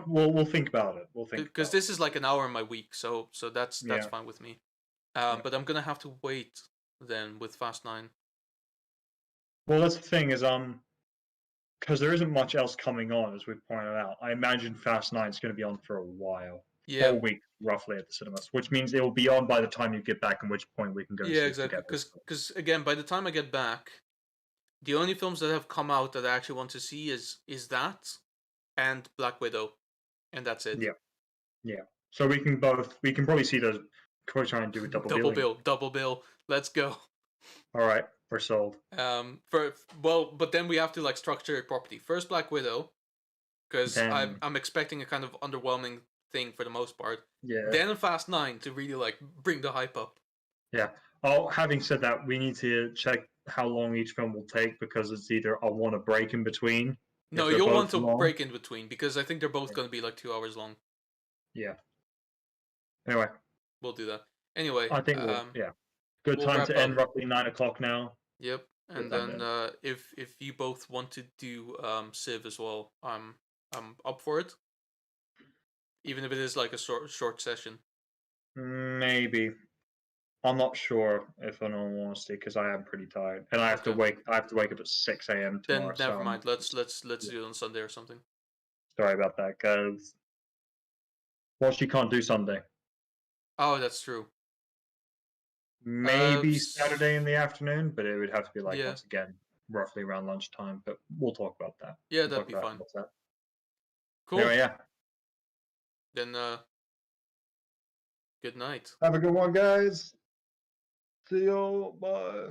We'll think about it. We'll think because this is like an hour in my week, so that's Yeah. fine with me. But I'm gonna have to wait then with Fast 9. Well, that's the thing is because there isn't much else coming on, as we've pointed out. I imagine Fast 9 is going to be on for a while. Yeah. 4 weeks roughly at the cinemas, which means it will be on by the time you get back, at which point we can go. Yeah, exactly. Because again, by the time I get back, the only films that have come out that I actually want to see is that and Black Widow, and that's it. Yeah. So we can probably see those. Can we try and do a double bill? Let's go. All right, we're sold. But then we have to like structure it properly. First, Black Widow, because I'm expecting a kind of underwhelming thing for the most part. Yeah. Then Fast 9 to really like bring the hype up. Yeah. Oh, having said that, we need to check how long each film will take because it's either I'll want a break in between. No, you'll want to break in between because I think they're both going to be like 2 hours long. Yeah. Anyway, we'll do that. Anyway, I think good time to end roughly 9 o'clock now. Yep, and then if you both want to do Civ as well, I'm up for it. Even if it is like a short session. Maybe. I'm not sure if in all honesty because I am pretty tired and I have to wake up at 6 a.m. tomorrow. Then never mind. Let's do it on Sunday or something. Sorry about that, guys. Well, she can't do Sunday. Oh, that's true. Maybe Saturday in the afternoon, but it would have to be like once again roughly around lunchtime. But we'll talk about that. Yeah, that'd be fine. That. Cool. Anyway, Then good night. Have a good one, guys. See you. Bye.